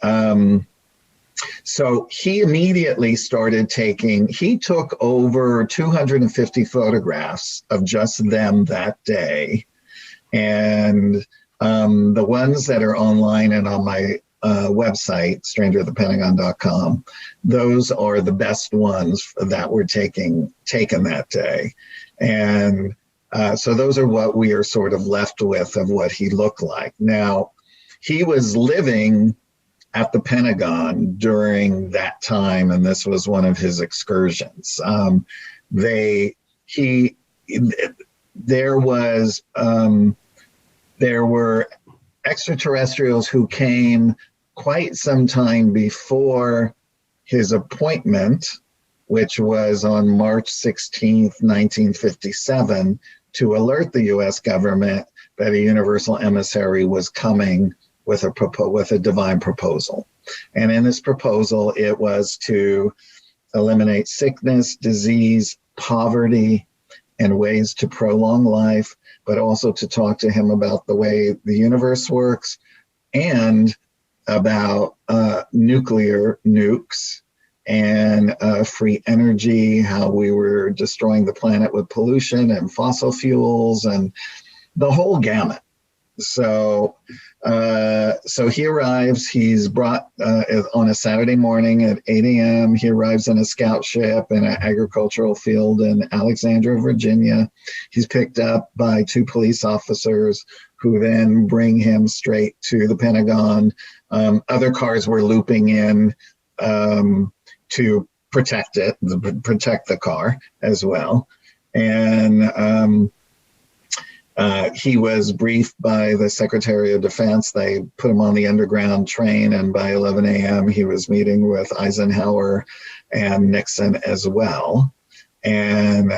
so he immediately started he took over 250 photographs of just them that day. And the ones that are online and on my website, strangerthepentagon.com, those are the best ones that were taken that day. And so those are what we are sort of left with of what he looked like. Now, he was living at the Pentagon during that time, and this was one of his excursions. There were extraterrestrials who came quite some time before his appointment, which was on March 16th, 1957, to alert the U.S. government that a universal emissary was coming with a divine proposal. And in this proposal, it was to eliminate sickness, disease, poverty, and ways to prolong life, but also to talk to him about the way the universe works and about nuclear nukes and free energy, how we were destroying the planet with pollution and fossil fuels and the whole gamut. So he arrives, he's brought on a Saturday morning at 8 a.m. He arrives in a scout ship in an agricultural field in Alexandria, Virginia. He's picked up by 2 police officers who then bring him straight to the Pentagon. Other cars were looping in to protect the car as well. And he was briefed by the Secretary of Defense. They put him on the underground train, and by 11 a.m. he was meeting with Eisenhower and Nixon as well. And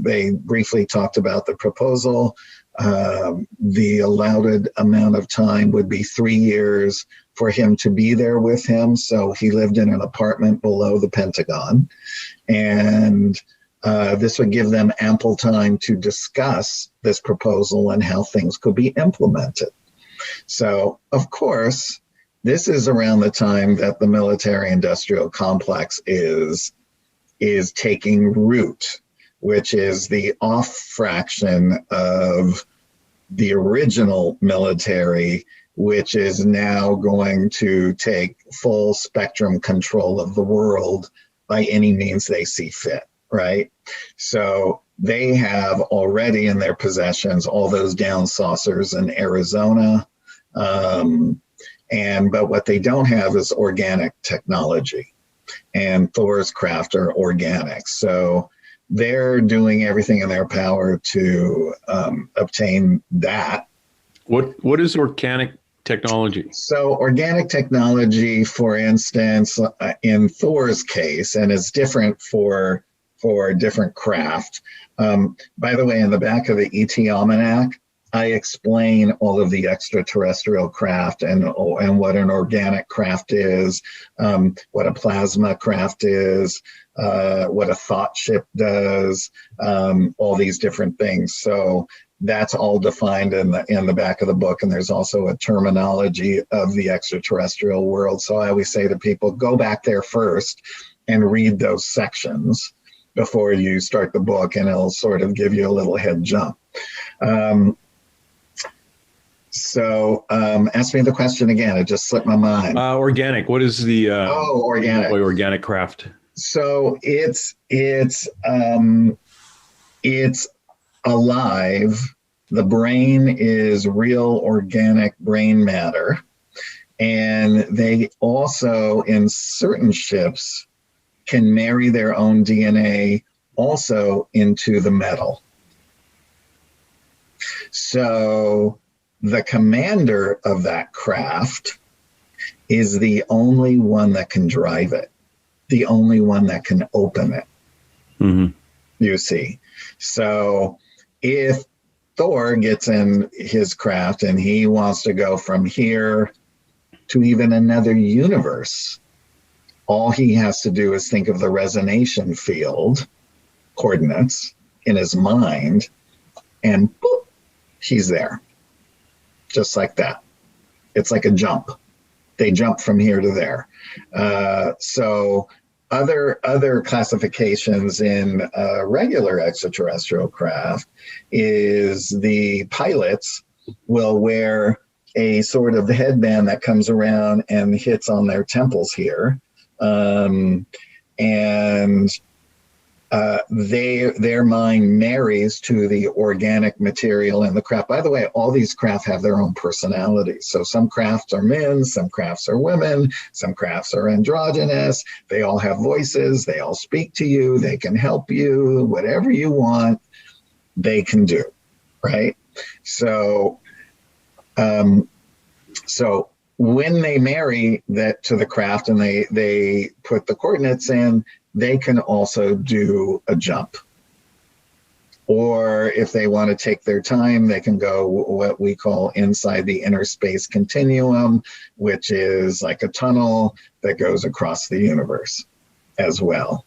they briefly talked about the proposal. The allowed amount of time would be 3 years for him to be there with him. So he lived in an apartment below the Pentagon. And this would give them ample time to discuss this proposal and how things could be implemented. So, of course, this is around the time that the military-industrial complex is taking root, which is the off fraction of the original military, which is now going to take full spectrum control of the world by any means they see fit. Right. So they have already in their possessions all those down saucers in Arizona. But what they don't have is organic technology, and Thor's craft are organic. So they're doing everything in their power to obtain that. What is organic technology? So organic technology, for instance, in Thor's case, and it's different for a different craft. By the way, in the back of the ET Almanac, I explain all of the extraterrestrial craft and what an organic craft is, what a plasma craft is, what a thought ship does, all these different things. So that's all defined in the back of the book. And there's also a terminology of the extraterrestrial world. So I always say to people, go back there first and read those sections before you start the book, and it'll sort of give you a little head jump. Ask me the question again. It just slipped my mind. Organic. What is the organic organic craft? So it's alive. The brain is real organic brain matter. And they also, in certain ships, can marry their own DNA also into the metal. So the commander of that craft is the only one that can drive it, the only one that can open it. Mm-hmm. You see. So if Thor gets in his craft and he wants to go from here to even another universe, all he has to do is think of the resonation field coordinates in his mind, and boop, he's there. Just like that. It's like a jump. They jump from here to there. So other classifications in regular extraterrestrial craft is the pilots will wear a sort of headband that comes around and hits on their temples here. Their mind marries to the organic material in the craft. By the way, all these craft have their own personalities. So some crafts are men, some crafts are women, some crafts are androgynous. They all have voices. They all speak to you. They can help you. Whatever you want, they can do, right? So when they marry that to the craft and they put the coordinates in, they can also do a jump. Or if they want to take their time, they can go what we call inside the inner space continuum, which is like a tunnel that goes across the universe as well.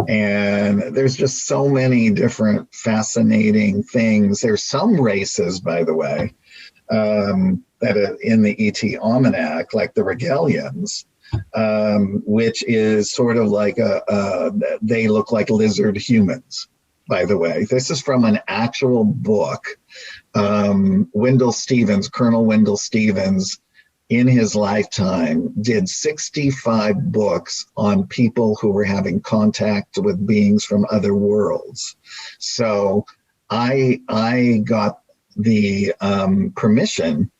And there's just so many different fascinating things. There's some races, by the way, that are in the ET Almanac, like the Regalians, which is sort of like they look like lizard humans, by the way. This is from an actual book. Colonel Wendell Stevens, in his lifetime, did 65 books on people who were having contact with beings from other worlds. So I got the permission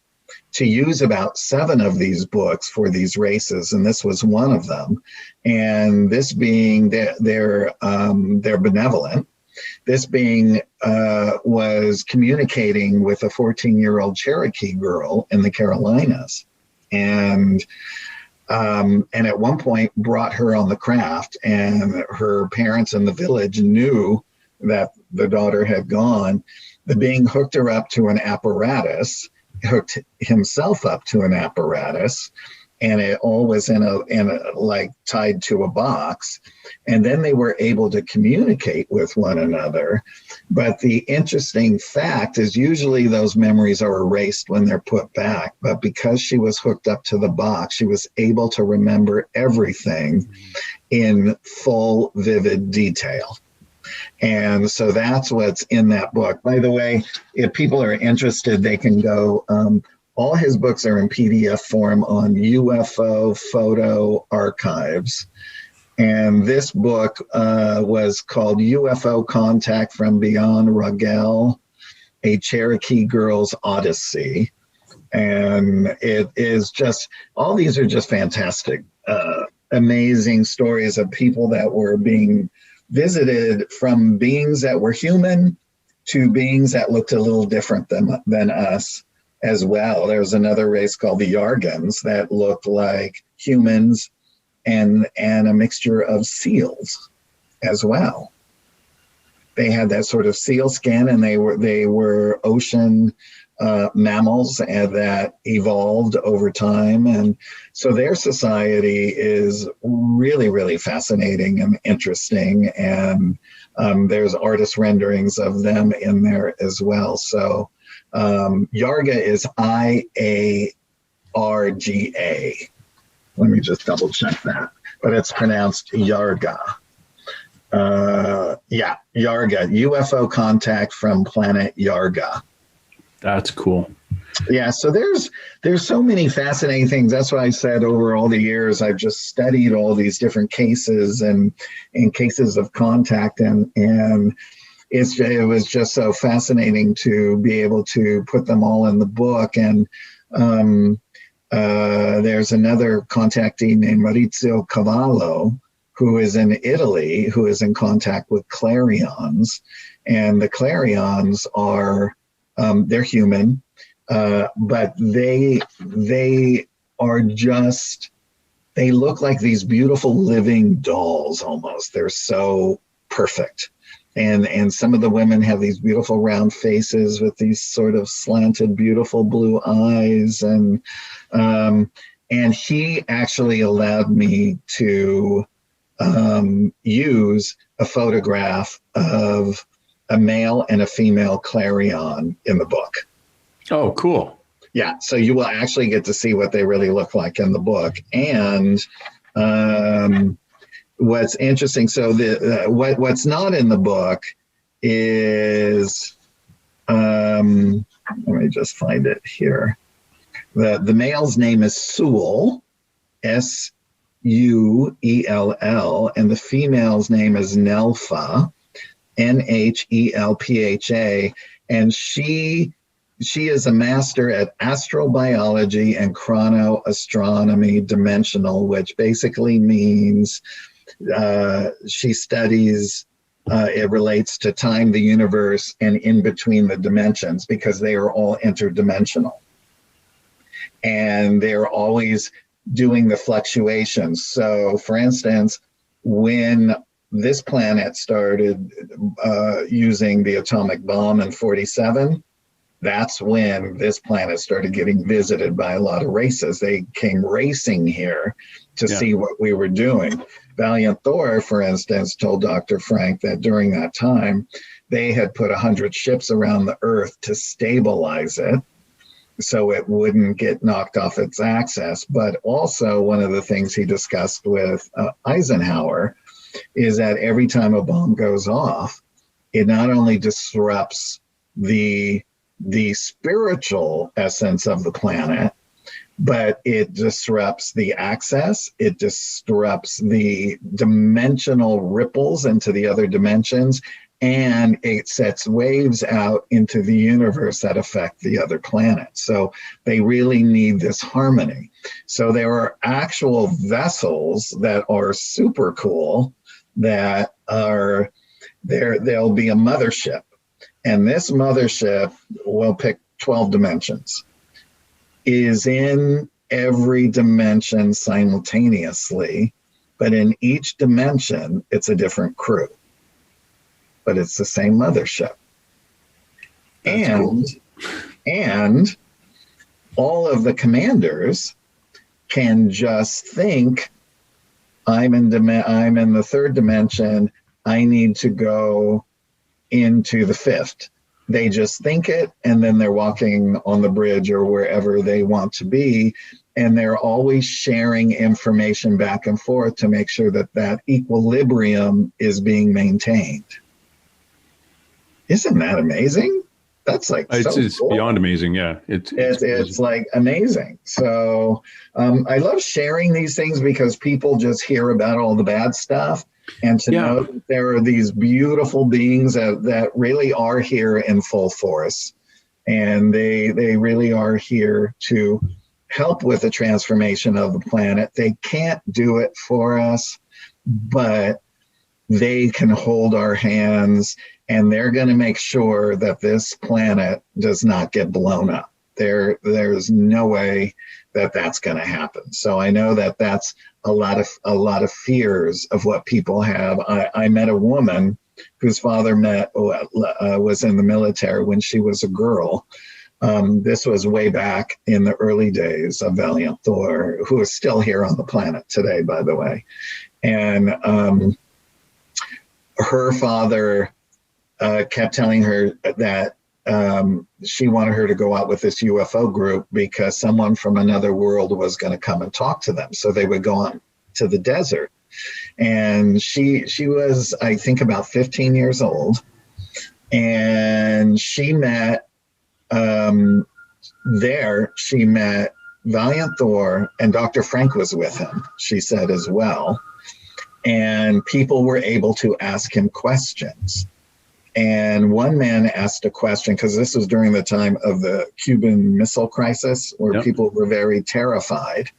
to use about 7 of these books for these races, and this was one of them. And this being they're benevolent. This being was communicating with a 14-year-old Cherokee girl in the Carolinas, and at one point brought her on the craft, and her parents in the village knew that the daughter had gone. The being hooked her up to an apparatus, hooked himself up to an apparatus, and it all was in a like tied to a box. And then they were able to communicate with one another. But the interesting fact is usually those memories are erased when they're put back. But because she was hooked up to the box, she was able to remember everything in full, vivid detail. And so that's what's in that book. By the way, if people are interested, they can go. All his books are in PDF form on UFO Photo Archives. And this book was called UFO Contact from Beyond Roswell, A Cherokee Girl's Odyssey. And it is just, all these are just fantastic, amazing stories of people that were being visited, from beings that were human to beings that looked a little different than us as well. There's another race called the Yargans that looked like humans and a mixture of seals as well. They had that sort of seal skin, and they were ocean mammals that evolved over time. And so their society is really, really fascinating and interesting. And there's artist renderings of them in there as well. So Yarga is IARGA. Let me just double check that. But it's pronounced Yarga. Yeah, Yarga, UFO contact from planet Yarga. That's cool. Yeah, so there's so many fascinating things. That's why I said over all the years I've just studied all these different cases and cases of contact, and it was just so fascinating to be able to put them all in the book. And there's another contactee named Maurizio Cavallo, who is in Italy, who is in contact with clarions. And the clarions are, they're human, but they are just, they look like these beautiful living dolls almost. They're so perfect. And some of the women have these beautiful round faces with these sort of slanted, beautiful blue eyes. And he actually allowed me to use a photograph of a male and a female clarion in the book. Oh, cool. Yeah, so you will actually get to see what they really look like in the book. And what's interesting, so what's not in the book is, let me just find it here. The male's name is Sewell, Suell, and the female's name is Nelpha, Nhelpha, and she is a master at astrobiology and chronoastronomy dimensional, which basically means she studies, it relates to time, the universe, and in between the dimensions, because they are all interdimensional. And they're always doing the fluctuations. So, for instance, when this planet started using the atomic bomb in 1947, that's when this planet started getting visited by a lot of races. They came racing here to see what we were doing. Valiant Thor, for instance, told Dr. Frank that during that time, they had put 100 ships around the Earth to stabilize it so it wouldn't get knocked off its axis. But also one of the things he discussed with Eisenhower is that every time a bomb goes off, it not only disrupts the spiritual essence of the planet, but it disrupts the access, it disrupts the dimensional ripples into the other dimensions, and it sets waves out into the universe that affect the other planets. So they really need this harmony. So there are actual vessels that are super cool that are there. There'll be a mothership. And this mothership, we'll pick 12 dimensions, is in every dimension simultaneously, but in each dimension, it's a different crew. But it's the same mothership. And all of the commanders can just think, I'm in the third dimension, I need to go into the fifth. They just think it, and then they're walking on the bridge or wherever they want to be, and they're always sharing information back and forth to make sure that that equilibrium is being maintained. Isn't that amazing? That's like it's cool. Beyond amazing. Yeah, it's like amazing. So I love sharing these things because people just hear about all the bad stuff. And to know that there are these beautiful beings that really are here in full force. And they really are here to help with the transformation of the planet. They can't do it for us, but they can hold our hands, and they're going to make sure that this planet does not get blown up. There's no way that that's going to happen. So I know that that's a lot of fears of what people have. I met a woman whose father was in the military when she was a girl. This was way back in the early days of Valiant Thor, who is still here on the planet today, by the way. And her father kept telling her that she wanted her to go out with this UFO group because someone from another world was going to come and talk to them. So they would go on to the desert. And she was, I think, about 15 years old. And she met, she met Valiant Thor, and Dr. Frank was with him, she said as well. And people were able to ask him questions. And one man asked a question, because this was during the time of the Cuban Missile Crisis, where people were very terrified.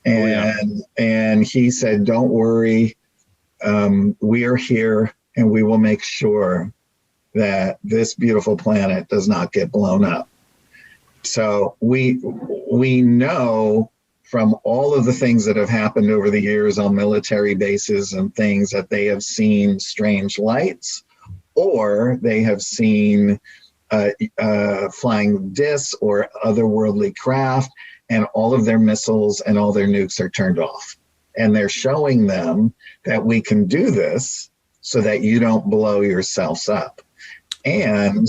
And he said, "Don't worry, we are here, and we will make sure that this beautiful planet does not get blown up." So we know from all of the things that have happened over the years on military bases and things that they have seen strange lights, or they have seen flying discs or otherworldly craft, and all of their missiles and all their nukes are turned off. And they're showing them that we can do this so that you don't blow yourselves up. And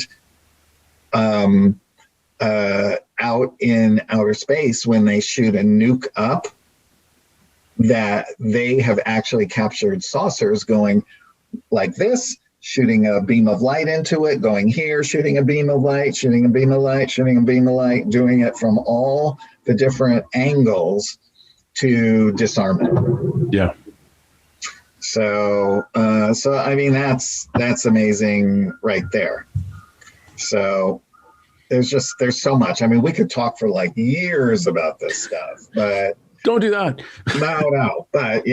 out in outer space, when they shoot a nuke up, that they have actually captured saucers going like this, shooting a beam of light into it, going here, shooting a beam of light, shooting a beam of light, shooting a beam of light, doing it from all the different angles to disarm it. Yeah. So I mean, that's amazing right there. So there's so much. I mean, we could talk for like years about this stuff, but don't do that. No. But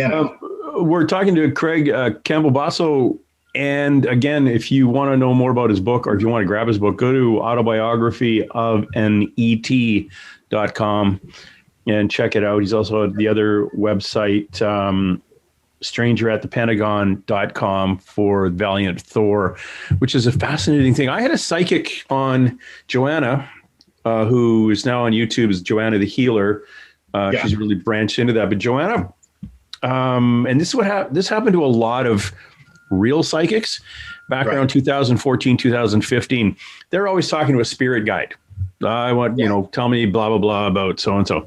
we're talking to Craig Campobasso. And again, if you want to know more about his book, or if you want to grab his book, go to autobiographyofAnET.com and check it out. He's also at the other website, strangeratthepentagon.com for Valiant Thor, which is a fascinating thing. I had a psychic on, Joanna, who is now on YouTube as Joanna the Healer. She's really branched into that. But Joanna, and this is what this happened to a lot of real psychics back around 2014, 2015. They're always talking to a spirit guide. I want, tell me blah, blah, blah about so-and-so.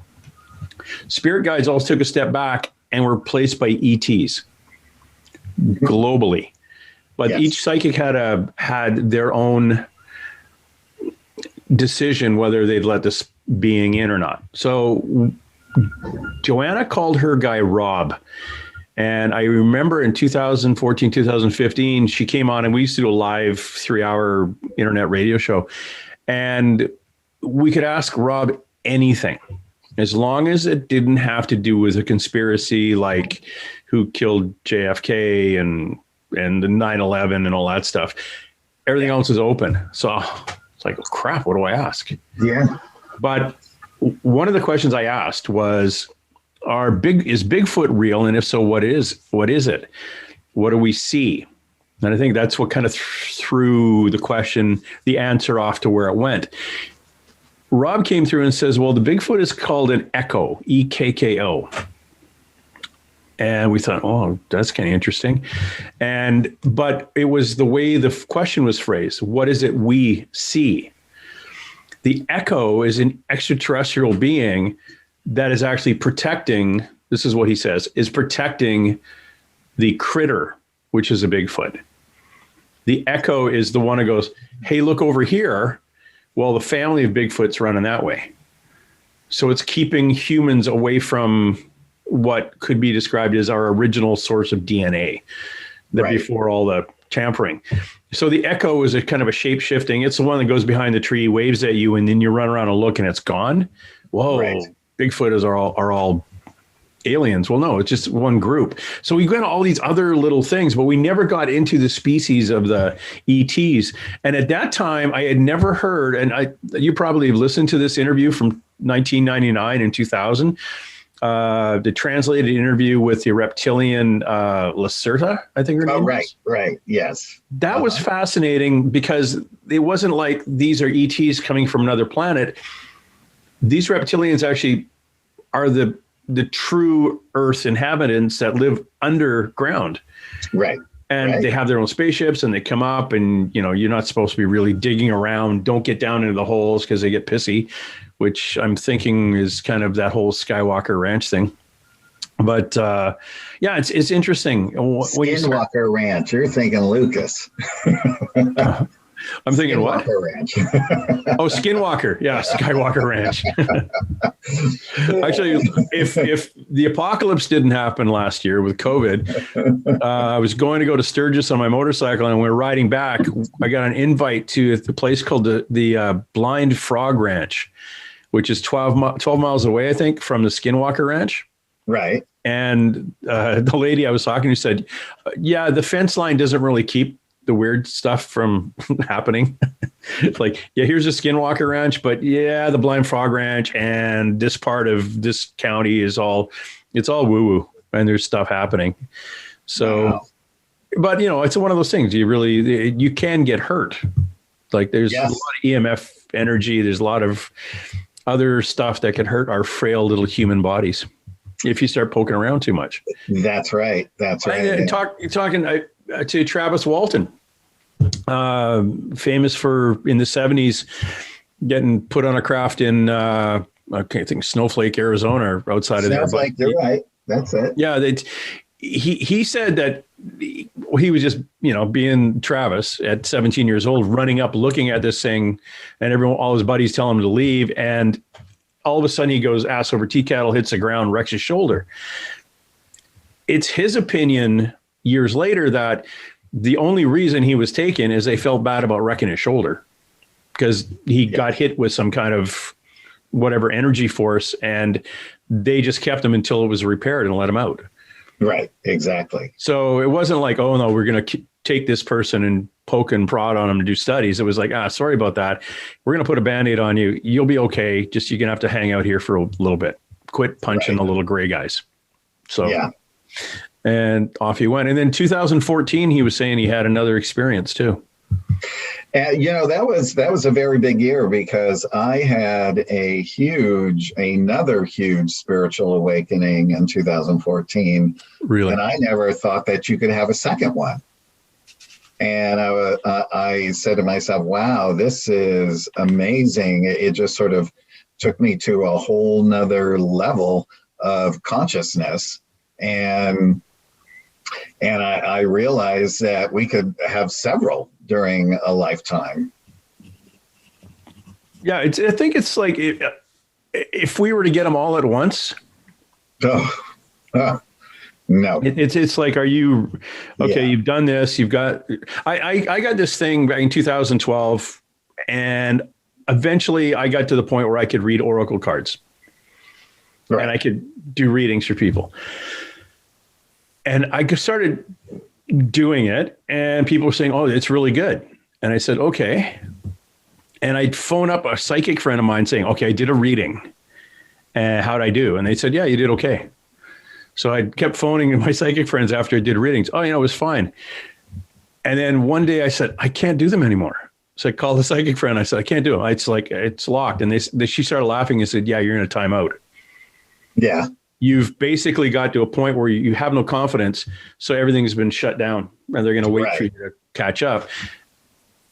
Spirit guides also took a step back and were replaced by ETs globally. But each psychic had their own decision whether they'd let this being in or not. So Joanna called her guy Rob. And I remember in 2014, 2015, she came on and we used to do a live 3-hour internet radio show. And we could ask Rob anything, as long as it didn't have to do with a conspiracy like who killed JFK and the 9/11 and all that stuff. Everything else is open. So it's like, oh, crap, what do I ask? Yeah. But one of the questions I asked was, is Bigfoot real? And if so, what is it? What do we see? And I think that's what kind of threw the answer off to where it went. Rob came through and says, well, the Bigfoot is called an echo, EKKO. And we thought, oh, that's kind of interesting. But it was the way the question was phrased. What is it we see? The echo is an extraterrestrial being that is actually protecting, this is what he says, is protecting the critter, which is a Bigfoot. The echo is the one that goes, hey, look over here. Well, the family of Bigfoot's running that way. So it's keeping humans away from what could be described as our original source of DNA before all the tampering. So the echo is a kind of a shape-shifting. It's the one that goes behind the tree, waves at you, and then you run around and look and it's gone. Whoa, Bigfoot are all aliens. Well, no, it's just one group. So we got all these other little things, but we never got into the species of the ETs. And at that time, I had never heard, and you probably have listened to this interview from 1999 and 2000, the translated interview with the reptilian Lacerta, I think her name is. Right, yes. That was fascinating because it wasn't like these are ETs coming from another planet. These reptilians actually are the true Earth inhabitants that live underground. Right. And they have their own spaceships and they come up and, you're not supposed to be really digging around. Don't get down into the holes because they get pissy, which I'm thinking is kind of that whole Skywalker Ranch thing. But it's interesting. Skinwalker Ranch. You're thinking Lucas. I'm thinking what? Skinwalker Ranch. Oh, Skinwalker. Yeah, Skywalker Ranch. Actually, if the apocalypse didn't happen last year with COVID, I was going to go to Sturgis on my motorcycle, and when we were riding back, I got an invite to a place called the Blind Frog Ranch, which is 12 miles away, I think, from the Skinwalker Ranch. Right. And the lady I was talking to said, yeah, the fence line doesn't really keep the weird stuff from happening. Like, yeah, here's a Skinwalker Ranch, but yeah, the Blind Frog Ranch and this part of this county it's all woo-woo, and there's stuff happening. So, wow. But it's one of those things you can get hurt. Like there's a lot of EMF energy. There's a lot of other stuff that can hurt our frail little human bodies if you start poking around too much. That's right. Talking to Travis Walton, famous for in the 70s getting put on a craft in I think Snowflake, Arizona, outside of there. Snowflake, you're right. That's it. Yeah, he said that he was just being Travis at 17 years old, running up, looking at this thing, and all his buddies tell him to leave, and all of a sudden he goes ass over tea kettle, hits the ground, wrecks his shoulder. It's his opinion years later that the only reason he was taken is they felt bad about wrecking his shoulder because he got hit with some kind of whatever energy force, and they just kept him until it was repaired and let him out. Right. Exactly. So it wasn't like, oh no, we're going to take this person and poke and prod on him to do studies. It was like, sorry about that. We're going to put a Band-Aid on you. You'll be okay. Just, you're going to have to hang out here for a little bit. Quit punching the little gray guys. So, and off he went. And then 2014, he was saying he had another experience too. And that was a very big year because I had another huge spiritual awakening in 2014. Really? And I never thought that you could have a second one. And I said to myself, wow, this is amazing. It just sort of took me to a whole nother level of consciousness. And I realized that we could have several during a lifetime. Yeah, I think it's like if we were to get them all at once. No. It's like, are you okay? You've done this. You've got. I got this thing back in 2012, and eventually I got to the point where I could read oracle cards, and I could do readings for people. And I started doing it, and people were saying, "Oh, it's really good." And I said, "Okay." And I'd phone up a psychic friend of mine saying, "Okay, I did a reading. How'd I do?" And they said, "Yeah, you did okay." So I kept phoning my psychic friends after I did readings. "Oh, it was fine." And then one day I said, "I can't do them anymore." So I called the psychic friend. I said, "I can't do them. It's locked." And she started laughing and said, "Yeah, you're in a timeout." Yeah. You've basically got to a point where you have no confidence. So everything's been shut down and they're going to wait for you to catch up.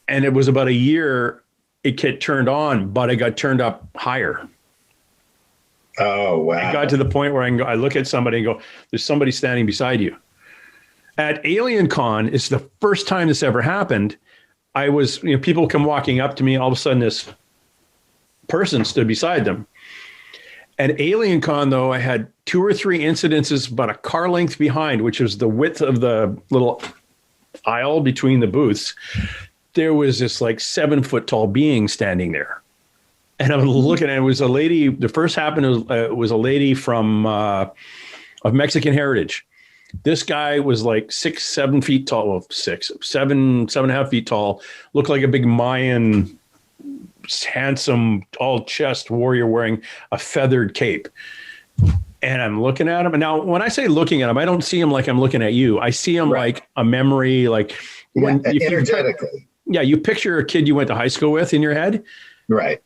And it was about a year it get turned on, but it got turned up higher. Oh, wow. I got to the point where I look at somebody and go, there's somebody standing beside you. At Alien Con, it's the first time this ever happened. I was, people come walking up to me. All of a sudden, this person stood beside them. At Alien Con, though, I had 2 or 3 incidences about a car length behind, which was the width of the little aisle between the booths. There was this like 7-foot tall being standing there. And I was looking at it, was a lady. The first happened was a lady from of Mexican heritage. This guy was like 6, 7 feet tall. Well, 6, 7, 7.5 feet tall. Looked like a big Mayan, handsome, all chest warrior wearing a feathered cape. And I'm looking at him. And now when I say looking at him, I don't see him like I'm looking at you. I see him like a memory, like when energetically. You picture a kid you went to high school with in your head. Right.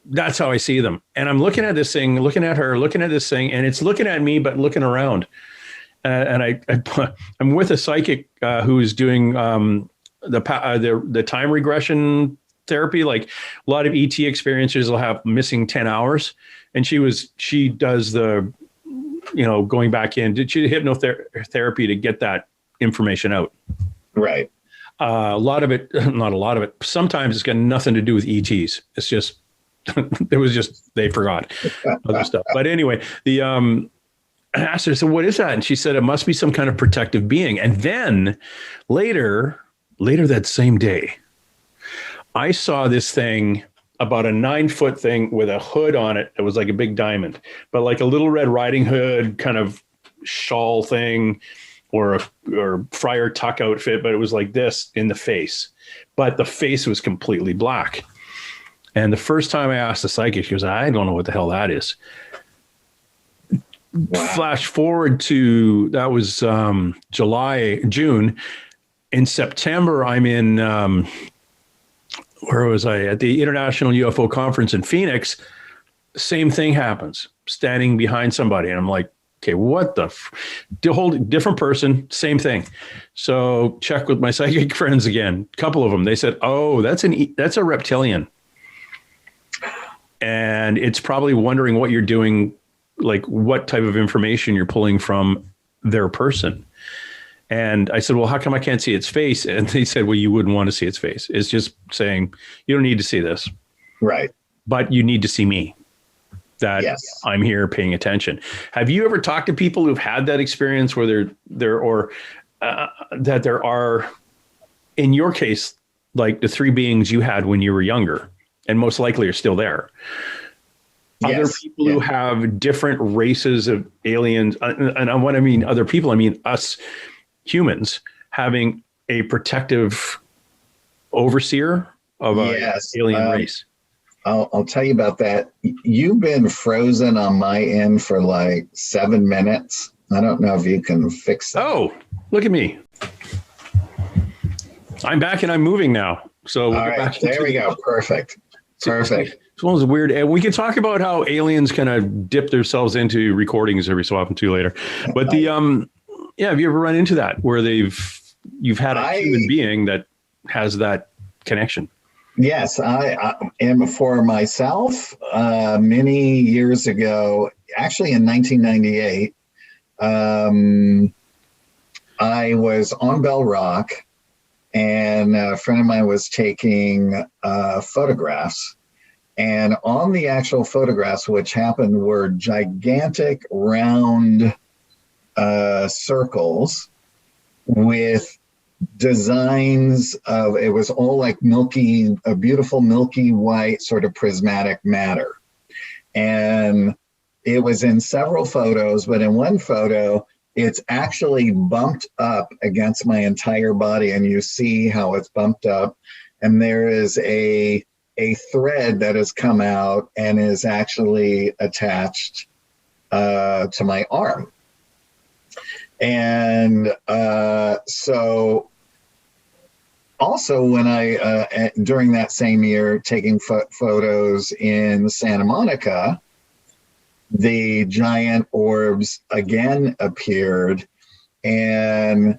That's how I see them. And I'm looking at this thing, looking at her, looking at this thing, and it's looking at me, but looking around. And I'm with a psychic who's doing the time regression therapy. Like a lot of ET experiences will have missing 10 hours. And she does the, going back in. Did she hypnotherapy to get that information out? Right. A lot of it, not a lot of it. Sometimes it's got nothing to do with ETs. It's just, it was just, they forgot other stuff. But anyway, I asked her, so what is that? And she said, it must be some kind of protective being. And then later that same day, I saw this thing, about a 9-foot thing with a hood on it. It was like a big diamond, but like a Little Red Riding Hood kind of shawl thing, or Friar Tuck outfit, but it was like this in the face. But the face was completely black. And the first time I asked the psychic, she goes, I don't know what the hell that is. Wow. Flash forward to, that was June. In September, I'm in, where was I? At the International UFO Conference in Phoenix. Same thing happens, standing behind somebody. And I'm like, okay, what the whole different person, same thing. So check with my psychic friends again, a couple of them. They said, oh, that's a reptilian. And it's probably wondering what you're doing, like what type of information you're pulling from their person. And I said, well, how come I can't see its face? And they said, well, you wouldn't want to see its face. It's just saying, you don't need to see this. Right. But you need to see me. That yes. I'm here paying attention. Have you ever talked to people who've had that experience where that there are, in your case, like the 3 beings you had when you were younger, and most likely are still there? Yes. Other people who have different races of aliens, and when I mean other people, I mean us humans having a protective overseer of an alien race. I'll tell you about that. You've been frozen on my end for like 7 minutes. I don't know if you can fix that. Oh, look at me. I'm back and I'm moving now. So all right, there we go. Perfect. Perfect. This one's weird. And we can talk about how aliens kind of dip themselves into recordings every so often too later. But have you ever run into that where you've had a human being that has that connection? Yes, I am for myself. Many years ago, actually in 1998, I was on Bell Rock, and a friend of mine was taking photographs. And on the actual photographs, which happened, were gigantic round circles with designs of, it was all like a beautiful milky white sort of prismatic matter. And it was in several photos, but in one photo, it's actually bumped up against my entire body, and you see how it's bumped up. And there is a thread that has come out and is actually attached to my arm. And so also when I, during that same year, taking photos in Santa Monica, the giant orbs again appeared, and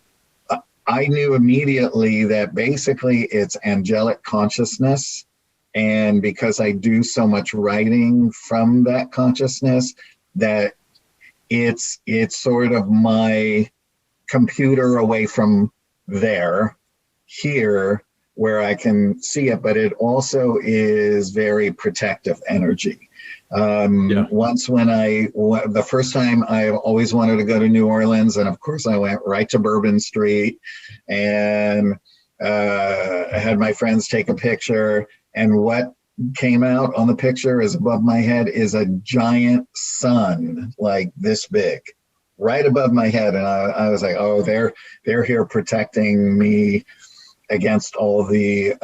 I knew immediately that basically it's angelic consciousness. And because I do so much writing from that consciousness, that it's sort of my computer away from here where I can see it, but it also is very protective energy. Once the first time, I always wanted to go to New Orleans, and of course I went right to Bourbon Street, and I had my friends take a picture, and what came out on the picture is above my head is a giant sun, like this big, right above my head. And I was like, oh, they're here protecting me against all the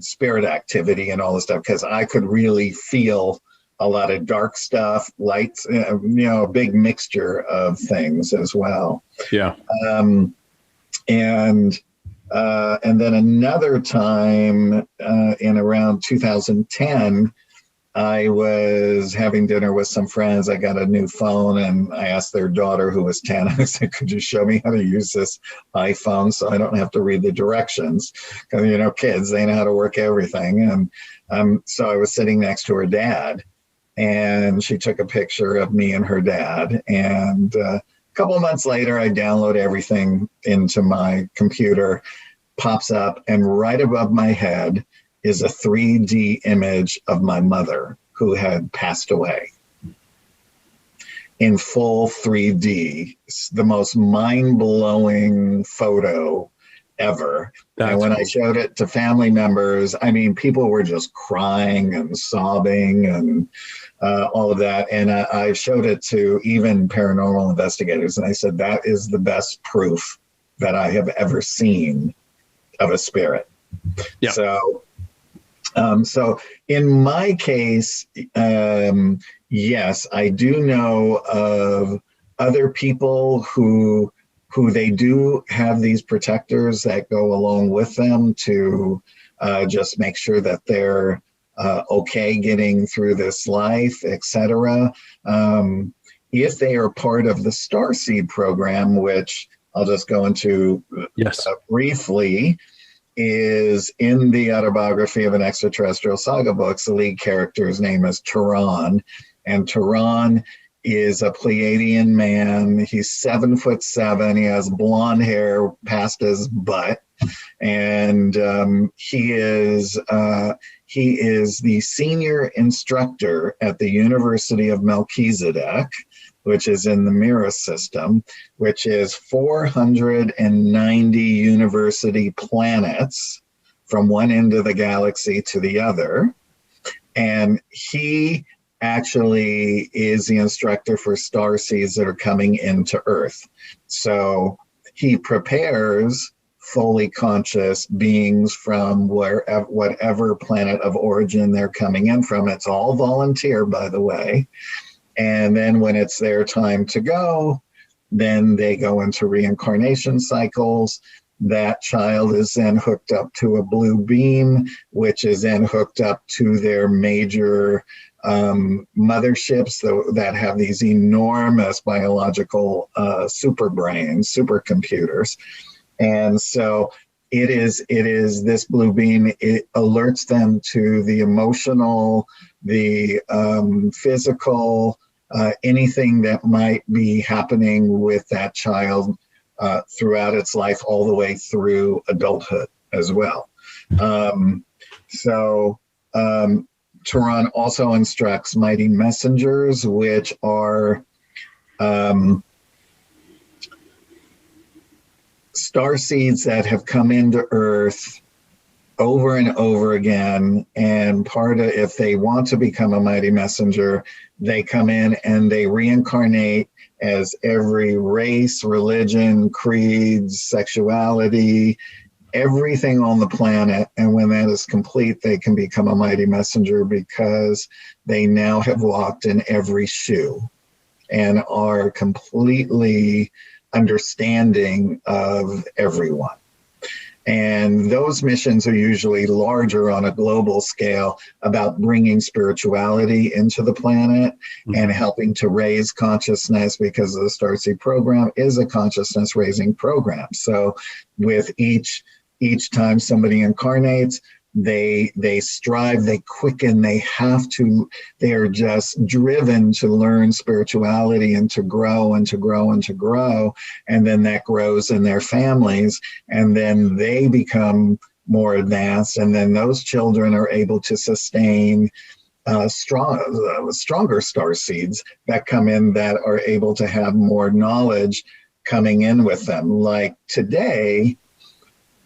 spirit activity and all this stuff, because I could really feel a lot of dark stuff, lights, a big mixture of things as well. Yeah. And then another time in around 2010, I was having dinner with some friends. I got a new phone, and I asked their daughter, who was 10, I said, could you show me how to use this iPhone so I don't have to read the directions? Because, kids, they know how to work everything. And so I was sitting next to her dad, and she took a picture of me and her dad. And a couple of months later, I download everything into my computer. pops up, and right above my head is a 3D image of my mother who had passed away in full 3D. It's the most mind-blowing photo ever. And when I showed it to family members, I mean, people were just crying and sobbing and all of that. And I showed it to even paranormal investigators. And I said, that is the best proof that I have ever seen of a spirit. Yeah. So in my case, yes, I do know of other people who they do have these protectors that go along with them to just make sure that they're okay getting through this life, etc. If they are part of the Starseed program, which I'll just go into briefly, is in the autobiography of an extraterrestrial saga books. The lead character's name is Turan, and Turan is a Pleiadian man. He's 7'7". He has blonde hair past his butt, and he is the senior instructor at the University of Melchizedek, which is in the Mira system, which is 490 university planets from one end of the galaxy to the other. And he actually is the instructor for starseeds that are coming into Earth. So he prepares fully conscious beings from whatever planet of origin they're coming in from. It's all volunteer, by the way. And then when it's their time to go, then they go into reincarnation cycles. That child is then hooked up to a blue beam, which is then hooked up to their major motherships that have these enormous biological super brains, supercomputers. And so it is this blue beam, it alerts them to the emotional, the physical, anything that might be happening with that child throughout its life, all the way through adulthood as well. Turan also instructs mighty messengers, which are starseeds that have come into Earth over and over again. And if they want to become a mighty messenger, they come in and they reincarnate as every race, religion, creed, sexuality, everything on the planet. And when that is complete, they can become a mighty messenger because they now have walked in every shoe and are completely understanding of everyone. And those missions are usually larger on a global scale, about bringing spirituality into the planet and helping to raise consciousness, because the Starseed program is a consciousness raising program. So with each time somebody incarnates, they strive, they quicken, they are just driven to learn spirituality and to grow and to grow and to grow. And then that grows in their families, and then they become more advanced. And then those children are able to sustain stronger starseeds that come in, that are able to have more knowledge coming in with them. Like today,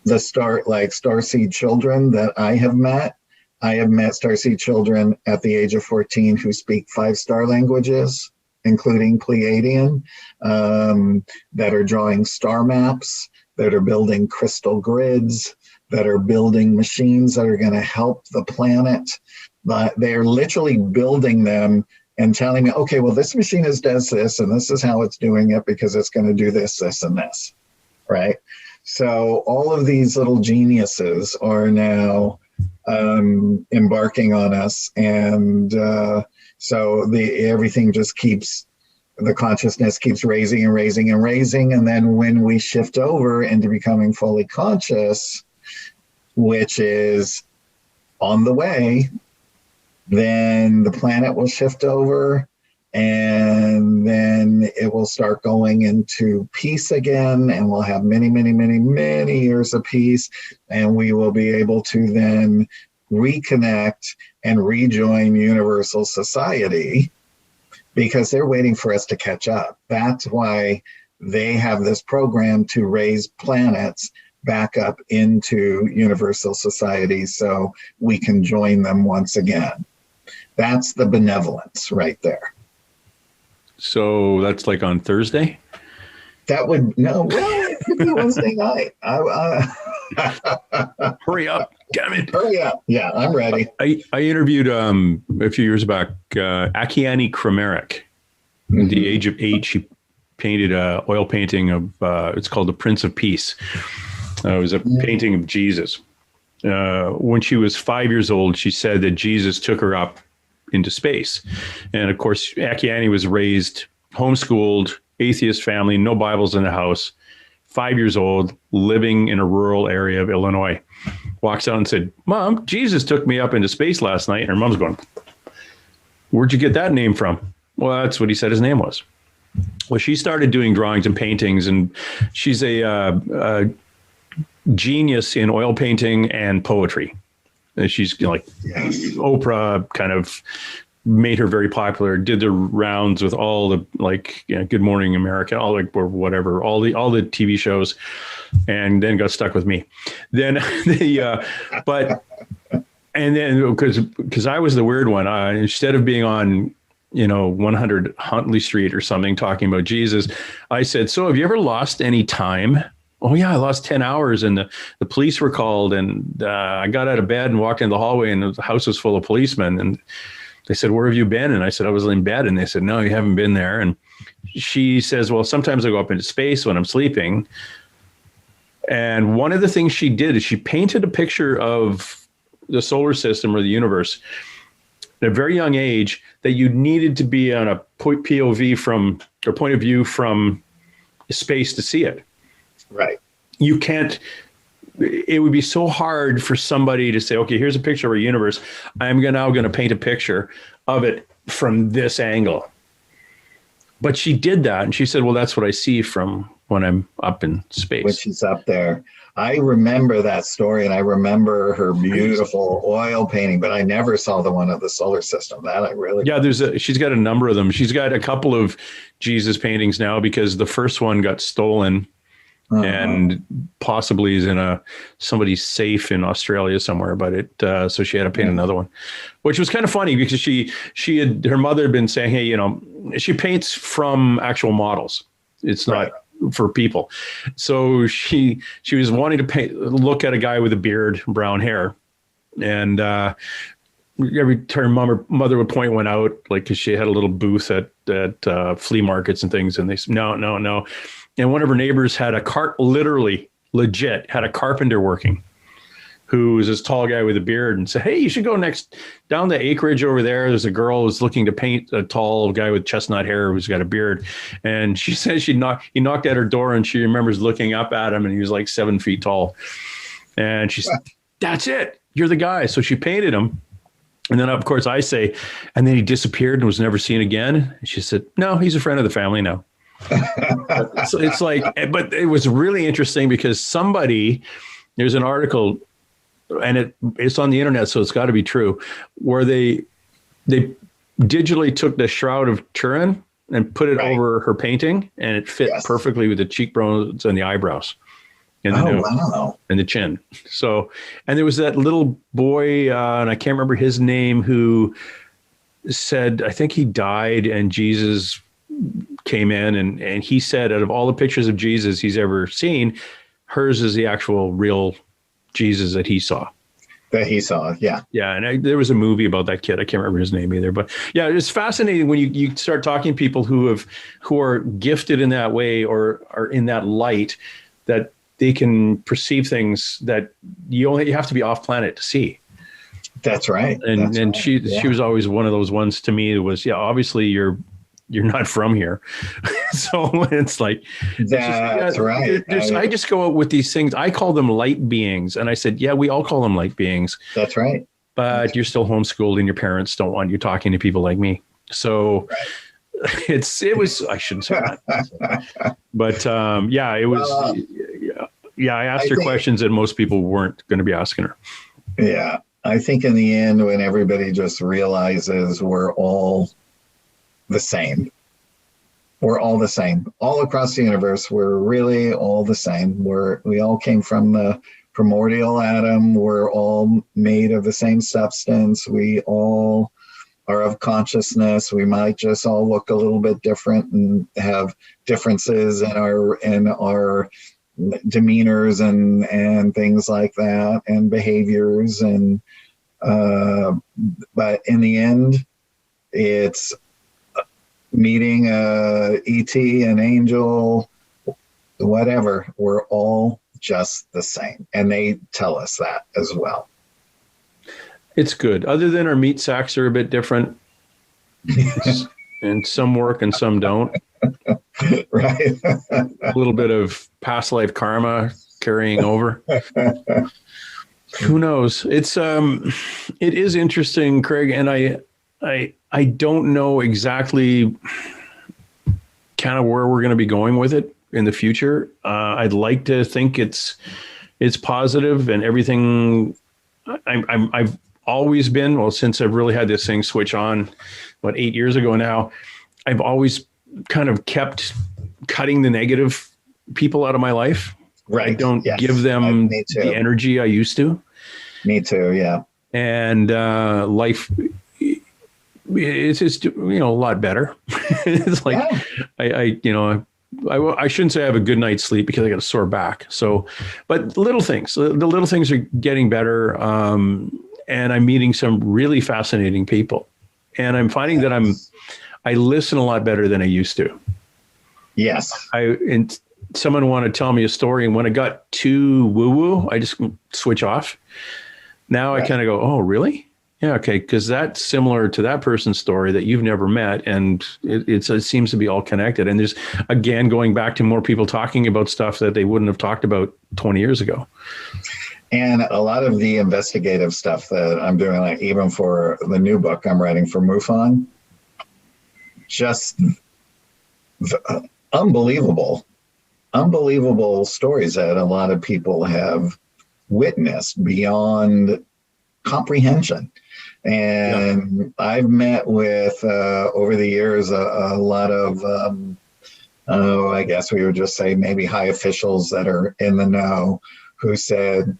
starseed children that I have met starseed children at the age of 14 who speak 5-star languages, including Pleiadian, that are drawing star maps, that are building crystal grids, that are building machines that are going to help the planet. But they're literally building them and telling me, okay, well, this machine does this, and this is how it's doing it because it's going to do this, this, and this, right? So all of these little geniuses are now embarking on us, and so everything just the consciousness keeps raising and raising and raising, and then when we shift over into becoming fully conscious, which is on the way, then the planet will shift over, And then it will start going into peace again, and we'll have many, many, many, many years of peace. And we will be able to then reconnect and rejoin universal society, because they're waiting for us to catch up. That's why they have this program to raise planets back up into universal society so we can join them once again. That's the benevolence right there. So that's like on Thursday? That would, no, well, it could be Wednesday night. Hurry up, damn it. Hurry up. Yeah, I'm ready. I interviewed a few years back Akiane Krameric. In the age of 8, she painted an oil painting of, it's called The Prince of Peace. It was a painting of Jesus. When she was 5 years old, she said that Jesus took her up into space. And of course, Akiane was raised, homeschooled, atheist family, no Bibles in the house, 5 years old, living in a rural area of Illinois. Walks out and said, "Mom, Jesus took me up into space last night." And her mom's going, "Where'd you get that name from?" Well, that's what he said his name was. Well, she started doing drawings and paintings, and she's a genius in oil painting and poetry. She's like Oprah kind of made her very popular, did the rounds with all the Good Morning America, or whatever, all the TV shows, and then got stuck with me. Then because I was the weird one, instead of being on 100 Huntley Street or something talking about Jesus, I said, "So have you ever lost any time?" "Oh yeah, I lost 10 hours and the police were called, and I got out of bed and walked in the hallway and the house was full of policemen, and they said, 'Where have you been?' And I said, 'I was in bed.' And they said, 'No, you haven't been there.' And she says, 'Well, sometimes I go up into space when I'm sleeping.' And one of the things she did is she painted a picture of the solar system or the universe at a very young age that you needed to be on a POV from, or point of view from space to see it. Right. You can't, it would be so hard for somebody to say, okay, here's a picture of our universe. I'm now going to paint a picture of it from this angle. But she did that. And she said, well, that's what I see from when I'm up in space. When she's up there. I remember that story, and I remember her beautiful oil painting, but I never saw the one of the solar system. That I really... Yeah, she's got a number of them. She's got a couple of Jesus paintings now because the first one got stolen. And possibly is in somebody's safe in Australia somewhere, but so she had to paint another one, which was kind of funny because her mother had been saying, hey, she paints from actual models. It's not for people. So she was wanting to look at a guy with a beard, brown hair, and every time mother would point one out, because she had a little booth at flea markets and things, and they said, no. And one of her neighbors had legit had a carpenter working who was this tall guy with a beard, and said, hey, you should go down the acreage over there. There's a girl who's looking to paint a tall guy with chestnut hair who's got a beard. And she says he knocked at her door, and she remembers looking up at him, and he was like 7 feet tall. And she said, that's it. You're the guy. So she painted him. And then, of course, I say, and then he disappeared and was never seen again. And she said, no, he's a friend of the family now. So it's but it was really interesting because there's an article, and it's on the internet, so it's got to be true, where they digitally took the Shroud of Turin and put it over her painting, and it fit perfectly with the cheekbones and the eyebrows and the nose and the chin. So, and there was that little boy, and I can't remember his name, who said, I think he died, and Jesus came in, and he said, out of all the pictures of Jesus he's ever seen, hers is the actual real Jesus that he saw. Yeah. And there was a movie about that kid. I can't remember his name either, but yeah, it's fascinating when you start talking to people who are gifted in that way or are in that light, that they can perceive things that you have to be off planet to see. That's right. And she was always one of those ones to me. It was, obviously you're not from here. So it's like, that's right. I just go out with these things. I call them light beings. And I said, yeah, we all call them light beings. That's right. But you're still homeschooled and your parents don't want you talking to people like me. So it was, I shouldn't say that, but yeah, it was, yeah, I asked her questions that most people weren't going to be asking her. Yeah. I think in the end, when everybody just realizes we're all the same, we're all the same, all across the universe, we're really all the same. We all came from the primordial atom. We're all made of the same substance. We all are of consciousness. We might just all look a little bit different and have differences in our demeanors and things like that, and behaviors, and but in the end, it's meeting a ET, an angel, whatever. We're all just the same, and they tell us that as well. It's good. Other than our meat sacks are a bit different, and some work and some don't. Right. A little bit of past life karma carrying over. Who knows? It is interesting, Craig, and I don't know exactly kind of where we're going to be going with it in the future. I'd like to think it's positive and everything. I've always been, well, since I've really had this thing switch on, 8 years ago now, I've always kind of kept cutting the negative people out of my life. Right. I don't give them the energy I used to. Me too. Yeah. And life, it's just, a lot better. It's like, yeah. I shouldn't say I have a good night's sleep because I got a sore back. So, but the little things are getting better. And I'm meeting some really fascinating people, and I'm finding that I listen a lot better than I used to. Yes. And someone wanted to tell me a story, and when it got too woo-woo, I just switch off. Now I kind of go, oh, really? Yeah, okay, because that's similar to that person's story that you've never met, and it seems to be all connected. And there's, again, going back to more people talking about stuff that they wouldn't have talked about 20 years ago. And a lot of the investigative stuff that I'm doing, like even for the new book I'm writing for MUFON, just unbelievable stories that a lot of people have witnessed beyond comprehension. And I've met with, over the years, a lot of, I guess we would just say maybe high officials that are in the know, who said,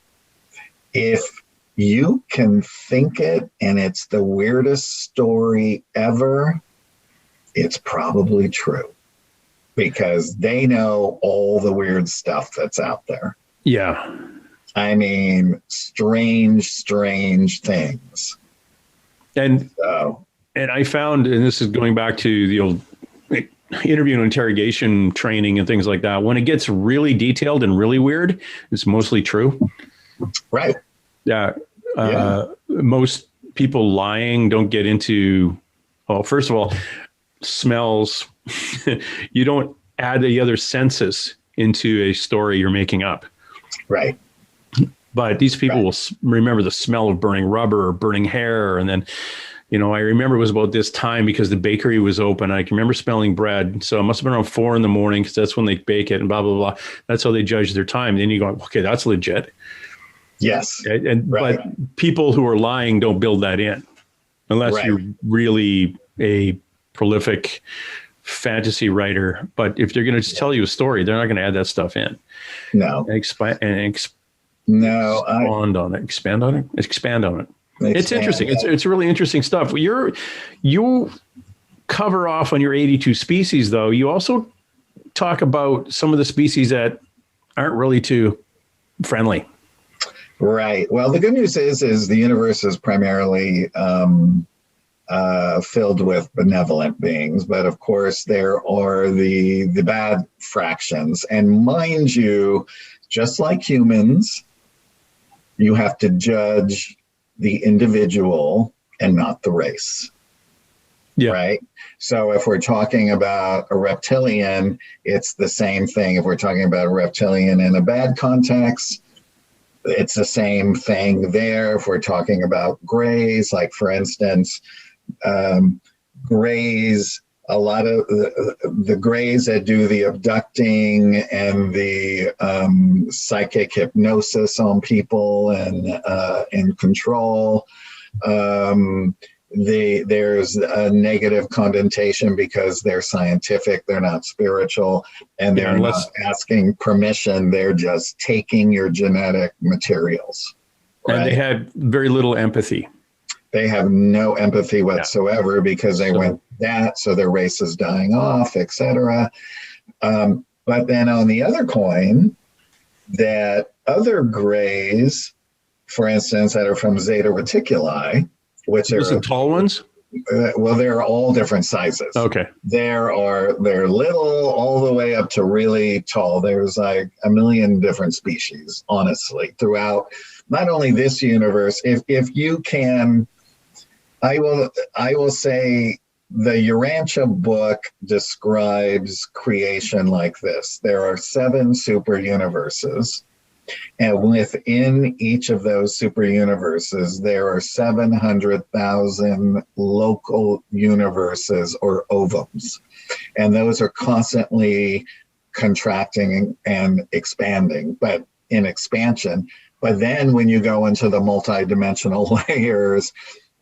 if you can think it and it's the weirdest story ever, it's probably true, because they know all the weird stuff that's out there. Yeah. I mean, strange things. And I found, and this is going back to the old interview and interrogation training and things like that, when it gets really detailed and really weird, it's mostly true. Right. Yeah. Most people lying don't get into, well, first of all, smells. You don't add the other senses into a story you're making up. Right. But these people will remember the smell of burning rubber or burning hair. And then, I remember it was about this time because the bakery was open. I can remember smelling bread. So it must have been around 4 a.m, because that's when they bake it and blah, blah, blah. That's how they judge their time. And then you go, okay, that's legit. Yes. Okay? But people who are lying don't build that in unless you're really a prolific fantasy writer. But if they're going to just tell you a story, they're not going to add that stuff in. No. Expand on it. It's interesting. It's really interesting stuff. You cover off on your 82 species, though. You also talk about some of the species that aren't really too friendly. Right. Well, the good news is the universe is primarily filled with benevolent beings, but of course there are the bad fractions. And mind you, just like humans, you have to judge the individual and not the race. Yeah. Right. So if we're talking about a reptilian, it's the same thing. If we're talking about a reptilian in a bad context, it's the same thing there. If we're talking about grays, like for instance, grays a lot of the grays that do the abducting and the psychic hypnosis on people and in control. There's a negative connotation because they're scientific, they're not spiritual, and they're not asking permission. They're just taking your genetic materials. Right? And they had very little empathy. They have no empathy whatsoever because they went that, so their race is dying off, etc. But then on the other coin, that other grays, for instance, that are from Zeta Reticuli, which are the tall ones. Well, they're all different sizes. Okay. They're little all the way up to really tall. There's like a million different species, honestly, throughout not only this universe. If you can, I will say the Urantia book describes creation like this. There are 7 super universes. And within each of those super universes, there are 700,000 local universes or ovums. And those are constantly contracting and expanding, but in expansion. But then when you go into the multidimensional layers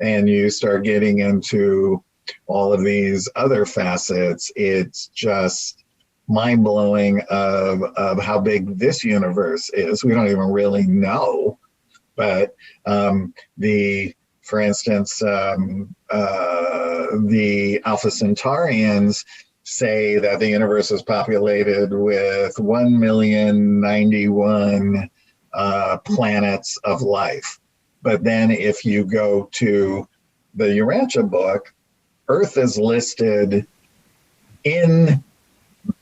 and you start getting into all of these other facets, it's just mind-blowing of how big this universe is. We don't even really know, but for instance, the Alpha Centaurians say that the universe is populated with 1,091,000 planets of life. But then if you go to the Urantia book, Earth is listed in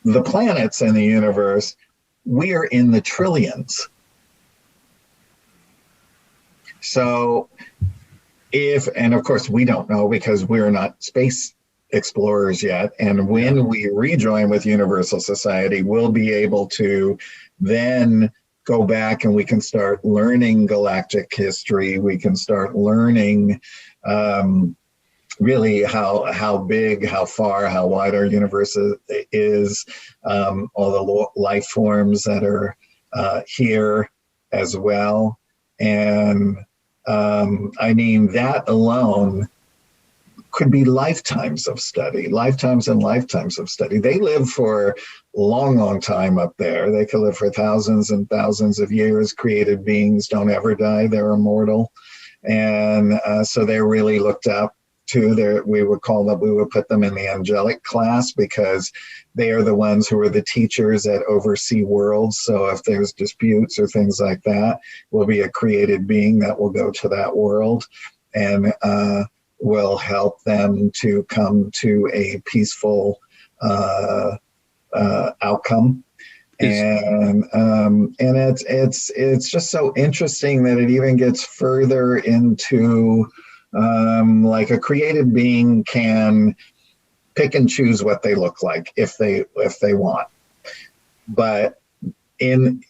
the planets in the universe. We're in the trillions. So and of course we don't know because we're not space explorers yet. And when we rejoin with Universal Society, we'll be able to then go back and we can start learning galactic history. We can start learning really how big, how far, how wide our universe is, all the life forms that are here as well. And I mean, that alone could be lifetimes of study, lifetimes and lifetimes of study. They live for a long, long time up there. They could live for thousands and thousands of years. Created beings don't ever die. They're immortal. And so they're really looked up to. We would put them in the angelic class because they are the ones who are the teachers that oversee worlds. So if there's disputes or things like that, will be a created being that will go to that world and will help them to come to a peaceful outcome. And it's just so interesting that it even gets further into like a created being can pick and choose what they look like if they want. But in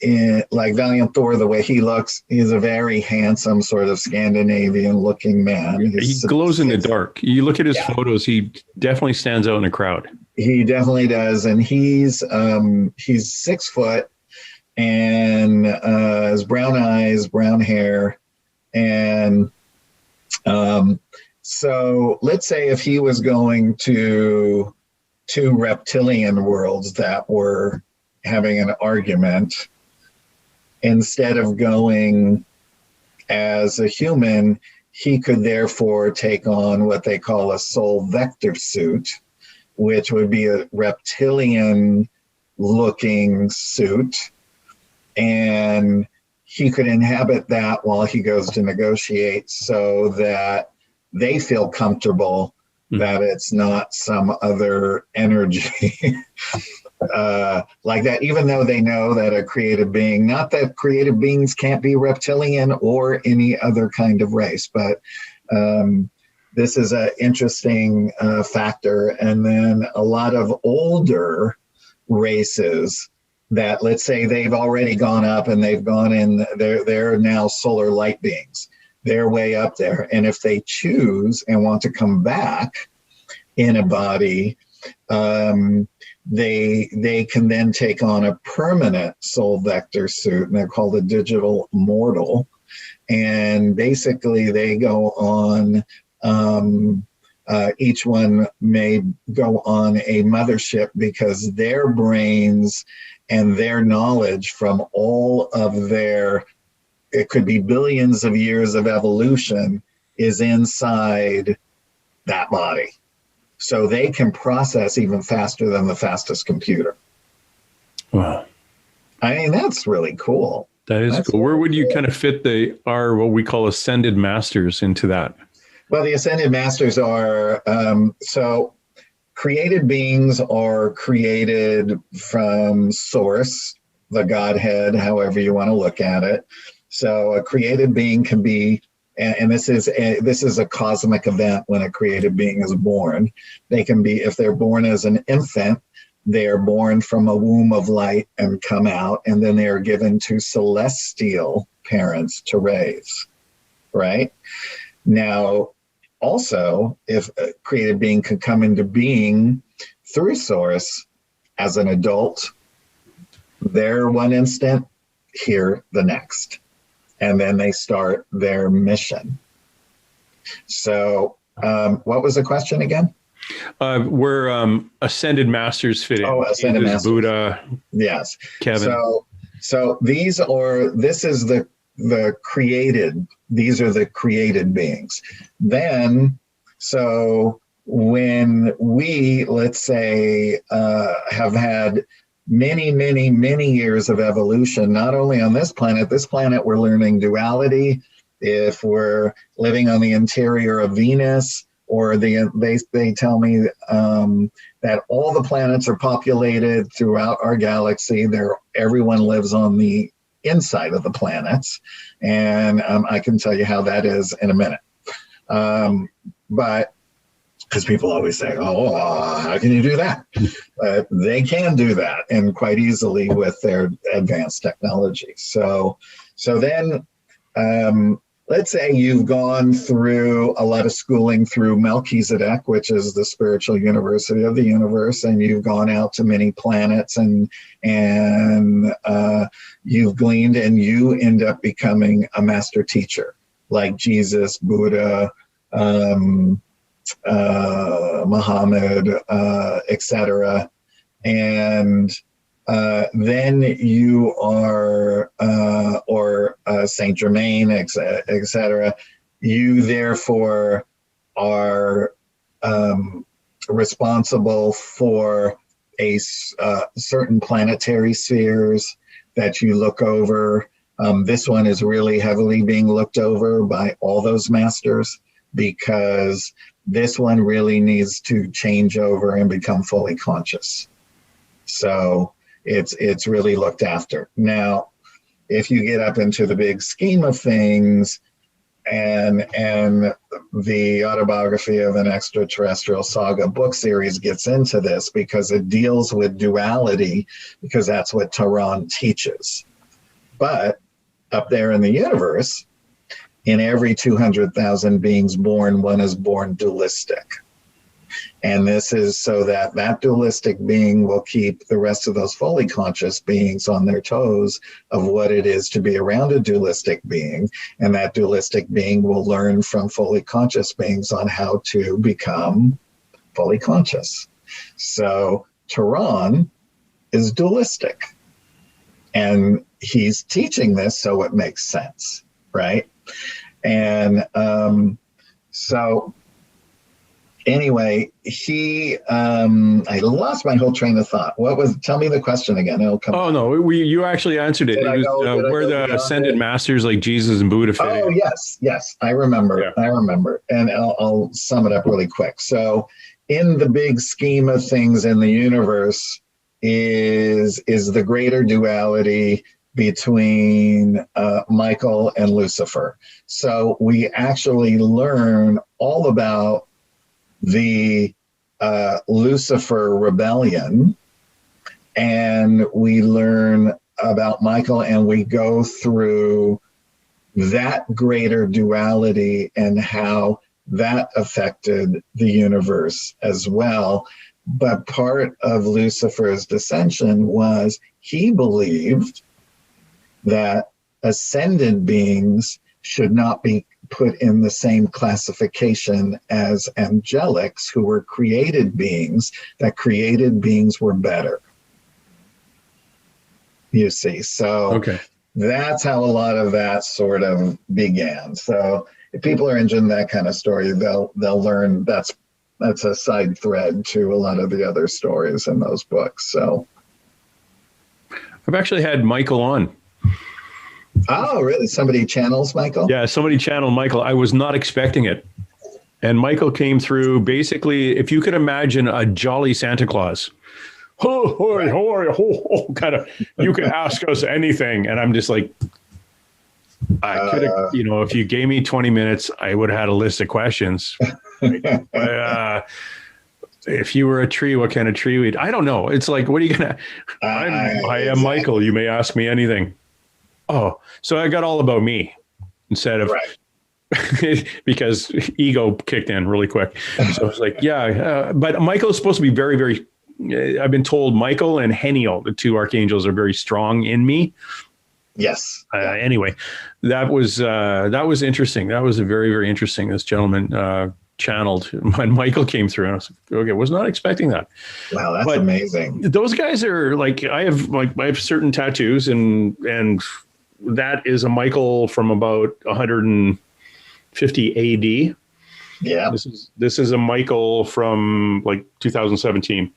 like Valiant Thor, the way he looks, he's a very handsome sort of Scandinavian looking man. He glows in the dark. You look at his photos, he definitely stands out in a crowd. He definitely does. And he's 6 foot and has brown eyes, brown hair. And so let's say if he was going to 2 reptilian worlds that were having an argument, instead of going as a human, he could therefore take on what they call a soul vector suit, which would be a reptilian looking suit. And he could inhabit that while he goes to negotiate so that they feel comfortable that it's not some other energy like that, even though they know that a creative being, not that creative beings can't be reptilian or any other kind of race, but this is an interesting factor. And then a lot of older races that, let's say they've already gone up and they've gone in, they're now solar light beings. They're way up there. And if they choose and want to come back in a body, They can then take on a permanent soul vector suit, and they're called a digital immortal. And basically, they go on. Each one may go on a mothership because their brains and their knowledge from all of their, it could be billions of years of evolution, is inside that body. So they can process even faster than the fastest computer. Wow. I mean, that's really cool. That's cool. Where would you kind of fit our what we call ascended masters into that? Well, the ascended masters are, so created beings are created from source, the Godhead, however you want to look at it. So a created being can be, and this is a cosmic event when a created being is born. They can be, if they're born as an infant, they are born from a womb of light and come out, and then they are given to celestial parents to raise, right? Now, also, if a created being could come into being through source as an adult, there one instant, here the next. And then they start their mission. So what was the question again? Where ascended masters fit in. Oh, ascended Jesus, masters. Buddha. Yes. Kevin. So this is the created, these are the created beings. Then, so when we, let's say, have had many years of evolution, not only on this planet we're learning duality. If we're living on the interior of Venus, or they tell me that all the planets are populated throughout our galaxy. Everyone lives on the inside of the planets, and I can tell you how that is in a minute. But because people always say, "Oh, how can you do that?" But they can do that, and quite easily with their advanced technology. So then. Let's say you've gone through a lot of schooling through Melchizedek, which is the spiritual university of the universe, and you've gone out to many planets and you've gleaned, and you end up becoming a master teacher like Jesus, Buddha, Muhammad, etc. And then you are, or Saint Germain, etc. You therefore are responsible for a certain planetary spheres that you look over. This one is really heavily being looked over by all those masters, because this one really needs to change over and become fully conscious. So it's really looked after. Now, if you get up into the big scheme of things, and the Autobiography of an Extraterrestrial Saga book series gets into this, because it deals with duality, because that's what Tehran teaches. But up there in the universe, in every 200,000 beings born, one is born dualistic. And this is so that dualistic being will keep the rest of those fully conscious beings on their toes of what it is to be around a dualistic being. And that dualistic being will learn from fully conscious beings on how to become fully conscious. So Tehran is dualistic. And he's teaching this so it makes sense, right? And so anyway, I lost my whole train of thought. Tell me the question again. It'll come. Oh, no, you actually answered it. It was where the ascended masters like Jesus and Buddha fit in. Oh, yes. I remember. Yeah. I remember. And I'll sum it up really quick. So in the big scheme of things in the universe is the greater duality between Michael and Lucifer. So we actually learn all about the Lucifer rebellion, and we learn about Michael, and we go through that greater duality and how that affected the universe as well. But part of Lucifer's dissension was he believed that ascended beings should not be put in the same classification as angelics, who were created beings, that created beings were better. You see, so that's how a lot of that sort of began. So if people are into that kind of story, they'll learn that's a side thread to a lot of the other stories in those books. So I've actually had Michael on. Oh, really? Somebody channels Michael? Yeah, somebody channeled Michael. I was not expecting it. And Michael came through basically, if you could imagine a jolly Santa Claus. Oh, kind of, you can ask us anything. And I'm just like, I could have, if you gave me 20 minutes, I would have had a list of questions. But, if you were a tree, what kind of tree we'd, I don't know. It's like, what are you going to, I am Michael. You may ask me anything. Oh, so I got all about me instead of, because ego kicked in really quick. So I was like, but Michael is supposed to be very, very, I've been told Michael and Heniel, the two archangels, are very strong in me. Yes. Anyway, that was interesting. That was a very, very interesting. This gentleman channeled when Michael came through, and I was like, okay, was not expecting that. Wow, that's amazing. Those guys are like, I have certain tattoos, and that is a Michael from about 150 AD. Yeah. This is a Michael from like 2017.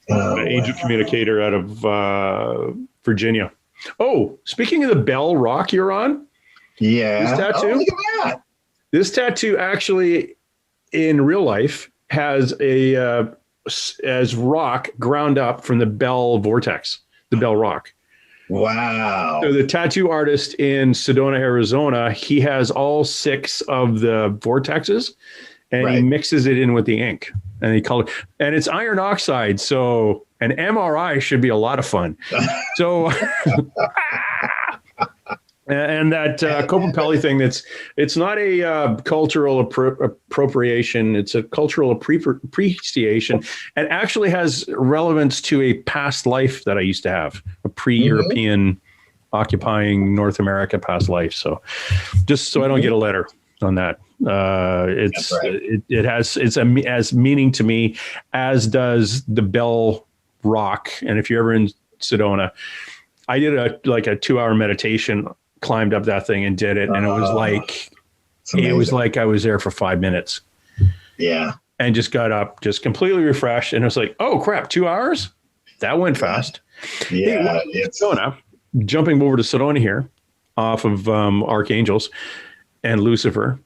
Angel communicator out of Virginia. Oh, speaking of the Bell Rock you're on. Yeah. This tattoo. Oh, look at that. This tattoo actually in real life has as rock ground up from the Bell vortex, the Bell Rock. Wow. So the tattoo artist in Sedona, Arizona, he has all 6 of the vortexes, and he mixes it in with the ink, and he called it, and it's iron oxide. So an MRI should be a lot of fun. So, and that Copapelli thing, it's not a cultural appropriation. It's a cultural appreciation, and actually has relevance to a past life that I used to have, a pre-European occupying North America past life. So just so I don't get a letter on that. It's as meaning to me as does the Bell Rock. And if you're ever in Sedona, I did a 2-hour meditation, climbed up that thing and did it, and it was like I was there for 5 minutes. Yeah. And just got up, just completely refreshed, and it was like, oh crap, 2 hours? That went fast. Yeah. Hey, Sedona, jumping over to Sedona here, off of Archangels and Lucifer.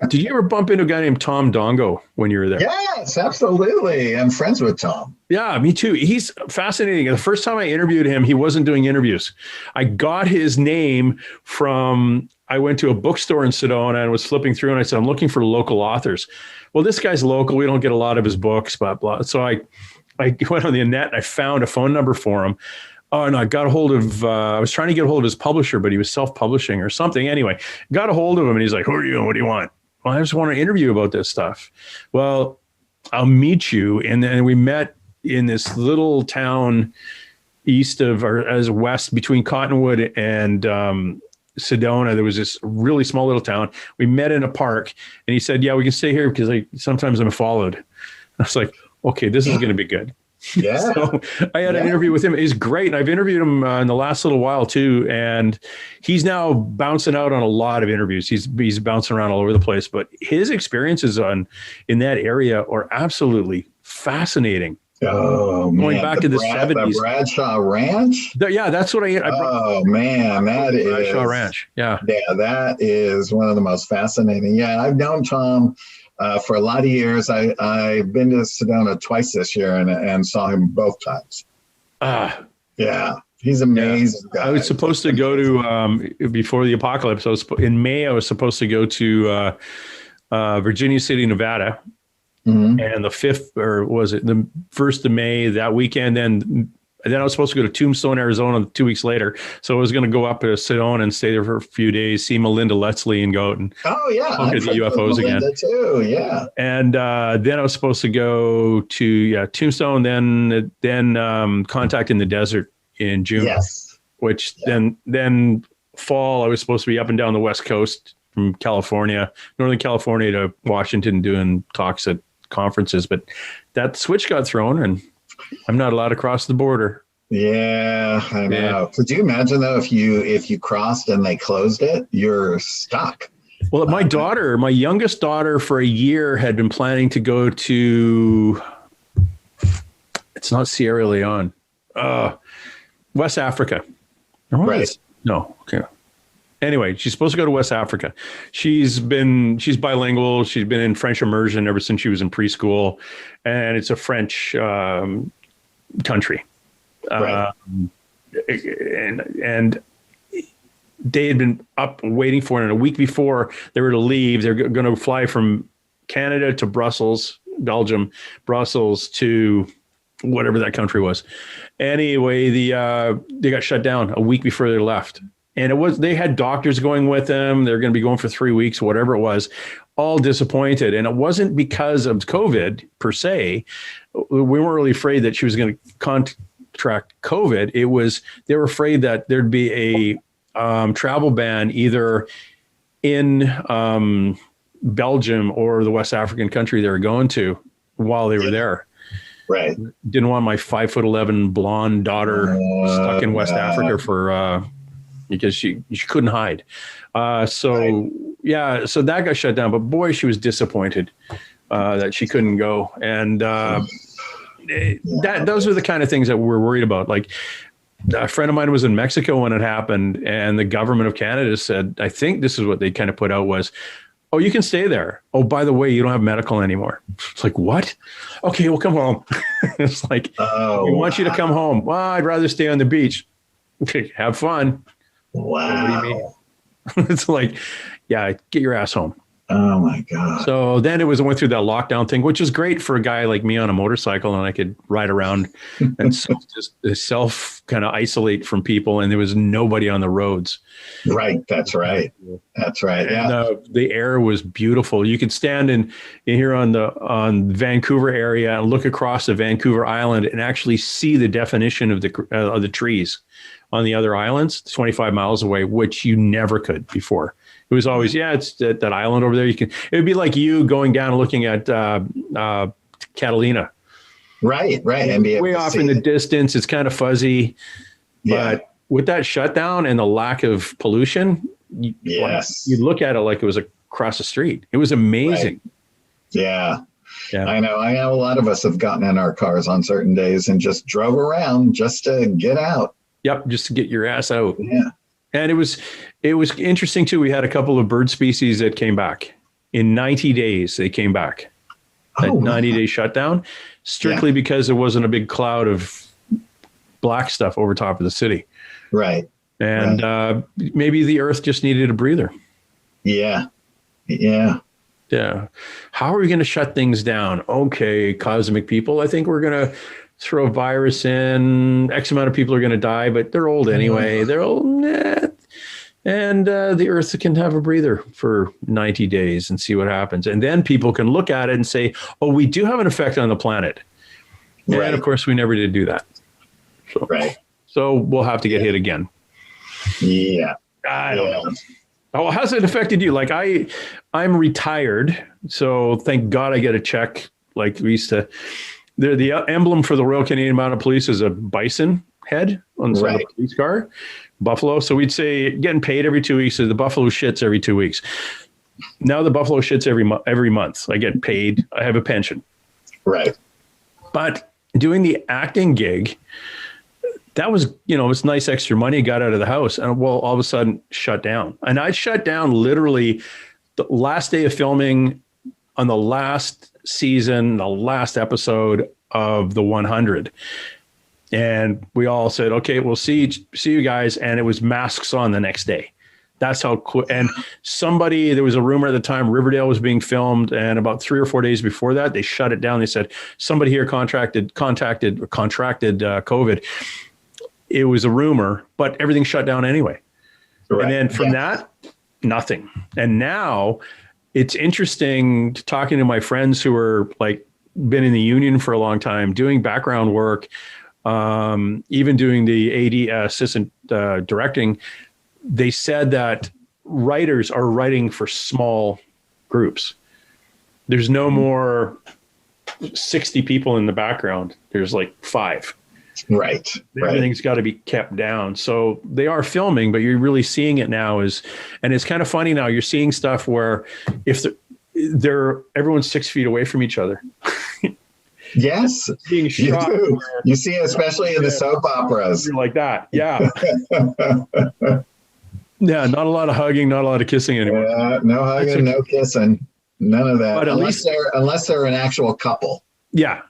Did you ever bump into a guy named Tom Dongo when you were there? Yes, absolutely. I'm friends with Tom. Yeah, me too. He's fascinating. The first time I interviewed him, he wasn't doing interviews. I got his name from, I went to a bookstore in Sedona and was flipping through, and I said, I'm looking for local authors. Well, this guy's local. We don't get a lot of his books, blah, blah. So I went on the net and I found a phone number for him. Oh, and I got a hold of, I was trying to get a hold of his publisher, but he was self-publishing or something. Anyway, got a hold of him, and he's like, who are you and what do you want? Well, I just want to interview about this stuff. Well, I'll meet you. And then we met in this little town east of, or as west between Cottonwood and Sedona. There was this really small little town. We met in a park, and he said, yeah, we can stay here because sometimes I'm followed. I was like, okay, this is going to be good. Yeah. So I had an interview with him. He's great. And I've interviewed him in the last little while too. And he's now bouncing out on a lot of interviews. He's bouncing around all over the place, but his experiences in that area are absolutely fascinating. Oh, going back to the 70s. The Bradshaw Ranch? Yeah, that's what I oh, man, that is. Bradshaw Ranch. Yeah. Yeah, that is one of the most fascinating. Yeah, I've known Tom for a lot of years. I've been to Sedona twice this year and saw him both times. Yeah, he's amazing. Yeah. I was supposed to go to, before the apocalypse, in May, I was supposed to go to Virginia City, Nevada. Mm-hmm. And the 5th, or was it the 1st of May, that weekend, then And then I was supposed to go to Tombstone, Arizona 2 weeks later. So I was going to go up to Sedona and stay there for a few days, see Melinda Letsley and go out and look at the UFOs again. Too, yeah. And then I was supposed to go to Tombstone, then Contact in the Desert in June. Yes. Which then fall, I was supposed to be up and down the West Coast from California, Northern California to Washington doing talks at conferences. But that switch got thrown and I'm not allowed to cross the border. Yeah, I know. Yeah. Could you imagine though if you crossed and they closed it, you're stuck. Well, my youngest daughter for a year had been planning to go to, it's not Sierra Leone, West Africa. Right. No. Okay. Anyway, she's supposed to go to West Africa. She's bilingual. She's been in French immersion ever since she was in preschool, and it's a French country. Right. And they had been up waiting for it. And a week before they were to leave, they're going to fly from Canada to Brussels, Belgium, Brussels to whatever that country was. Anyway, they got shut down a week before they left. And they had doctors going with them. They're going to be going for 3 weeks, whatever it was, all disappointed. And it wasn't because of COVID per se. We weren't really afraid that she was going to contract COVID. They were afraid that there'd be a travel ban either in Belgium or the West African country they were going to while they were there. Right. Didn't want my 5'11" blonde daughter stuck in West Africa for because she couldn't hide. So that got shut down. But boy, she was disappointed that she couldn't go. And those are the kind of things that we're worried about. Like a friend of mine was in Mexico when it happened, and the government of Canada said, I think this is what they kind of put out was, oh, you can stay there. Oh, by the way, you don't have medical anymore. It's like, what? Okay, we'll come home. It's like, we want you to come home. Well, I'd rather stay on the beach. Okay, have fun. Wow. What do you mean? It's like, yeah, get your ass home. Oh my God. So then it went through that lockdown thing, which is great for a guy like me on a motorcycle, and I could ride around and self kind of isolate from people, and there was nobody on the roads. Right. That's right. That's right. Yeah. And the air was beautiful. You could stand in here on Vancouver area and look across the Vancouver Island and actually see the definition of the trees on the other islands 25 miles away, which you never could before. It was always, it's that island over there. It would be like you going down and looking at Catalina. Right. And be way off in the distance. It's kind of fuzzy. Yeah. But with that shutdown and the lack of pollution, you look at it like it was across the street. It was amazing. Right. Yeah. I know a lot of us have gotten in our cars on certain days and just drove around just to get out. Yep. Just to get your ass out. Yeah. And it was interesting too. We had a couple of bird species that came back in 90 days. They came back. That 90-day shutdown, strictly because there wasn't a big cloud of black stuff over top of the city. Right. And maybe the Earth just needed a breather. Yeah. How are we going to shut things down? Okay, cosmic people. I think we're going to throw a virus in. X amount of people are going to die, but they're old anyway. They're old. And the Earth can have a breather for 90 days and see what happens. And then people can look at it and say, oh, we do have an effect on the planet. Right. And of course, we never did do that. So we'll have to get hit again. Yeah. I don't know. Oh, how's it affected you? Like I'm retired. So thank God I get a check. Like we used to, the emblem for the Royal Canadian Mounted Police is a bison head on the side of the police car, buffalo. So we'd say getting paid every 2 weeks. So the buffalo shits every 2 weeks. Now the buffalo shits every month. I get paid. I have a pension. Right. But doing the acting gig, that was, it's nice extra money got out of the house. And all of a sudden shut down. And I shut down literally the last day of filming on the last season, the last episode of the 100. And we all said, okay, we'll see you guys. And it was masks on the next day. That's how quick. And there was a rumor at the time Riverdale was being filmed, and about 3 or 4 days before that, they shut it down. They said somebody here contracted COVID. It was a rumor, but everything shut down anyway. Right. And then from that, nothing. And now it's interesting talking to my friends who are like been in the union for a long time, doing background work, even doing the AD assistant directing. They said that writers are writing for small groups. There's no more 60 people in the background. There's like 5. Right. Everything's got to be kept down. So they are filming, but you're really seeing it now and it's kind of funny now. You're seeing stuff where if they're everyone's 6 feet away from each other. Yes, being shot. You do. You see, especially in the soap operas. Like that. Yeah. Yeah, not a lot of hugging, not a lot of kissing anymore. No hugging, no kissing, none of that. But unless they're an actual couple. Yeah,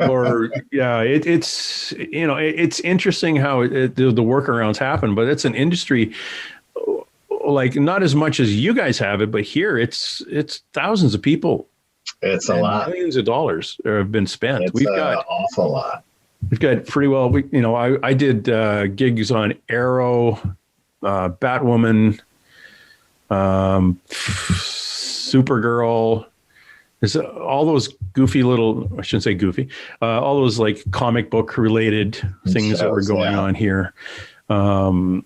or yeah, it's it's interesting how the workarounds happen, but it's an industry like not as much as you guys have it, but here it's thousands of people. It's a lot. Millions of dollars have been spent. We've got an awful lot. We've got pretty well. I did gigs on Arrow. Batwoman, Supergirl, there's all those goofy little, I shouldn't say goofy, all those like comic book related things that were going on here. And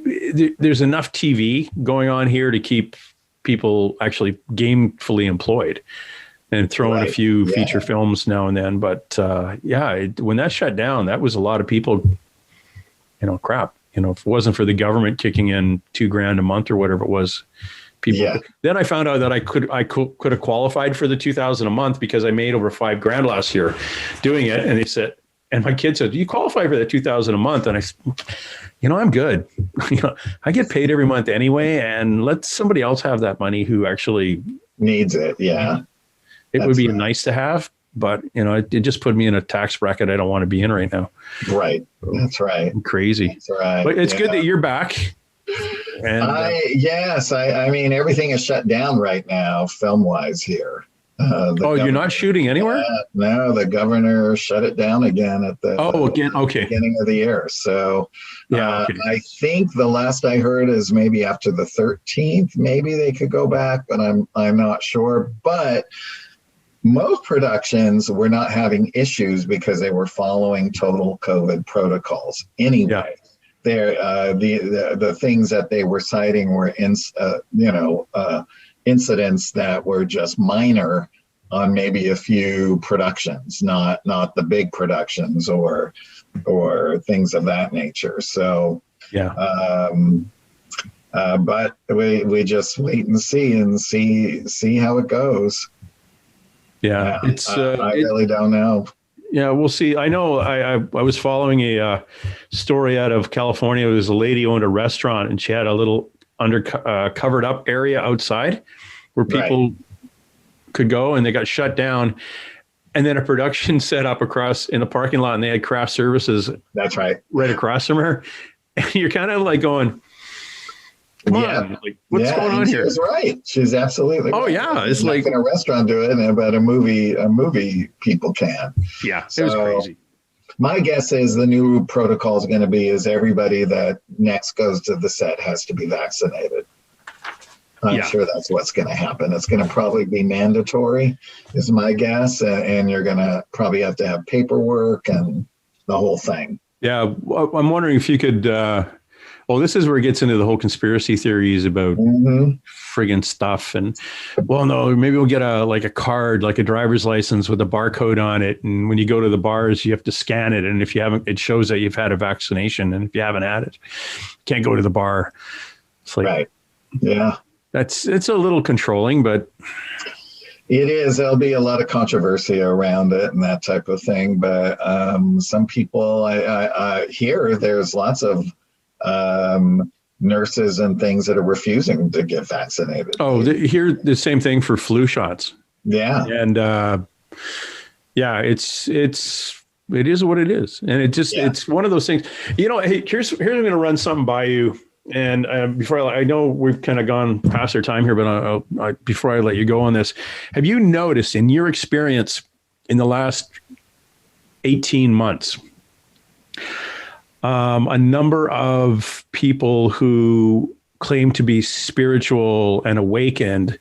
there's enough TV going on here to keep people actually gamefully employed and throw in a few feature films now and then. But when that shut down, that was a lot of people. Crap. If it wasn't for the government kicking in $2,000 a month or whatever it was, people. Yeah. Then I found out that I could have qualified for the $2,000 a month because I made over $5,000 last year doing it. And they said, and my kid said, "Do you qualify for that $2,000 a month?" And I said, I'm good. I get paid every month anyway, and let somebody else have that money who actually needs it. Yeah, it would be nice to have. But, it just put me in a tax bracket I don't want to be in right now. Right. That's right. I'm crazy. That's right. But it's good that you're back. And yes. I mean, everything is shut down right now, film-wise here. You're not shooting anywhere? No, the governor shut it down again at the beginning of the year. So I think the last I heard is maybe after the 13th, maybe they could go back, but I'm not sure. But most productions were not having issues because they were following total COVID protocols anyway. Yeah. The things that they were citing were incidents that were just minor on maybe a few productions, not the big productions or things of that nature. So but we just wait and see how it goes. Yeah, I really don't know. Yeah, we'll see. I know I was following a story out of California. There was a lady who owned a restaurant, and she had a little covered up area outside where people could go, and they got shut down. And then a production set up across in the parking lot, and they had craft services. That's right across from her. And you're kind of like going, come on, like, what's going on here? She's right. She's absolutely right. Oh yeah, it's like in a restaurant do it, but a movie people can. Yeah, it was crazy. My guess is the new protocol is going to be everybody that next goes to the set has to be vaccinated. I'm sure that's what's going to happen. It's going to probably be mandatory, is my guess, and you're going to probably have to have paperwork and the whole thing. Yeah, I'm wondering if you could. This is where it gets into the whole conspiracy theories about friggin' stuff. And no, maybe we'll get a card, like a driver's license with a barcode on it. And when you go to the bars, you have to scan it. And if you haven't, it shows that you've had a vaccination. And if you haven't had it, you can't go to the bar. It's like, right. Yeah. It's a little controlling, but it is. There'll be a lot of controversy around it and that type of thing. But some people I hear there's lots of nurses and things that are refusing to get vaccinated. Here the same thing for flu shots. Yeah. And it is what it is. And it's one of those things, hey, here's I'm going to run something by you. And I know we've kind of gone past our time here, but before I let you go on this, have you noticed in your experience in the last 18 months, a number of people who claim to be spiritual and awakened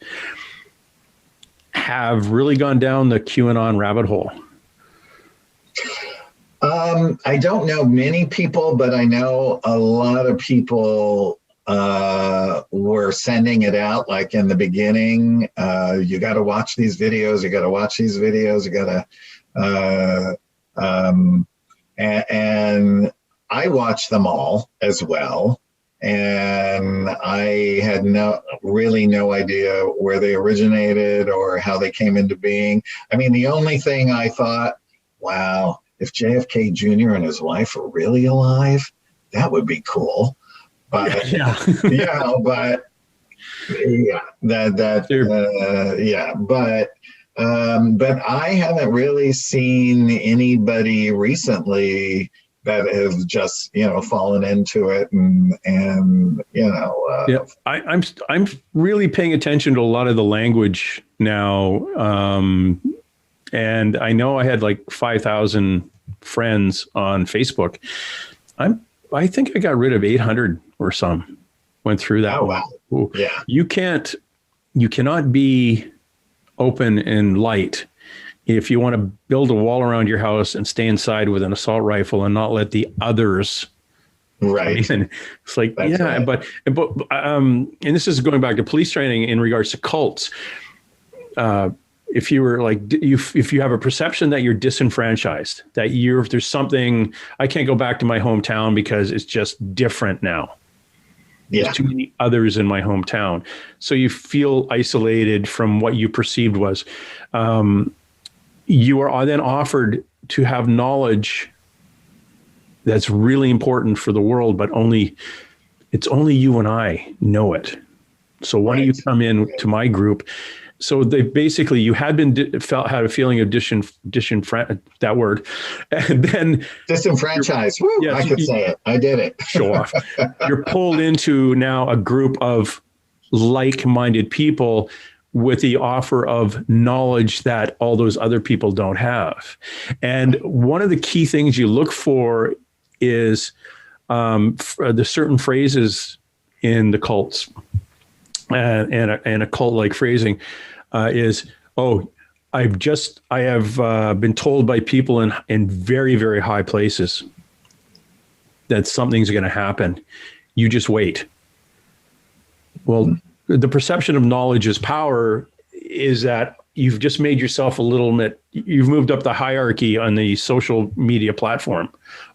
have really gone down the QAnon rabbit hole? I don't know many people, but I know a lot of people were sending it out like in the beginning. You got to watch these videos. You got to watch these videos. You got to, and I watched them all as well. And I had really no idea where they originated or how they came into being. I mean, the only thing I thought, wow, if JFK Jr. and his wife were really alive, that would be cool. But yeah, but I haven't really seen anybody recently that has just fallen into it and I'm really paying attention to a lot of the language now. And I know I had like 5,000 friends on Facebook. I think I got rid of 800 or some. Went through that. Oh, wow. Ooh. Yeah. You cannot be open and light if you want to build a wall around your house and stay inside with an assault rifle and not let the others. Right. And it's like, That's right. but and this is going back to police training in regards to cults. If you were like, if you have a perception that you're disenfranchised, that there's something, I can't go back to my hometown because it's just different now. Yeah. There's too many others in my hometown. So you feel isolated from what you perceived was. You are then offered to have knowledge that's really important for the world, but it's only you and I know it. So why don't you come in to my group? So they basically, you had had a feeling of that word, and then disenfranchised. Woo, yes, I could say it. I did it. Show off. You're pulled into now a group of like-minded people with the offer of knowledge that all those other people don't have. And one of the key things you look for is the certain phrases in the cults. And a cult-like phrasing is, I have been told by people in very, very high places that something's going to happen. You just wait. Well, the perception of knowledge as power is that you've just made yourself a little bit, you've moved up the hierarchy on the social media platform.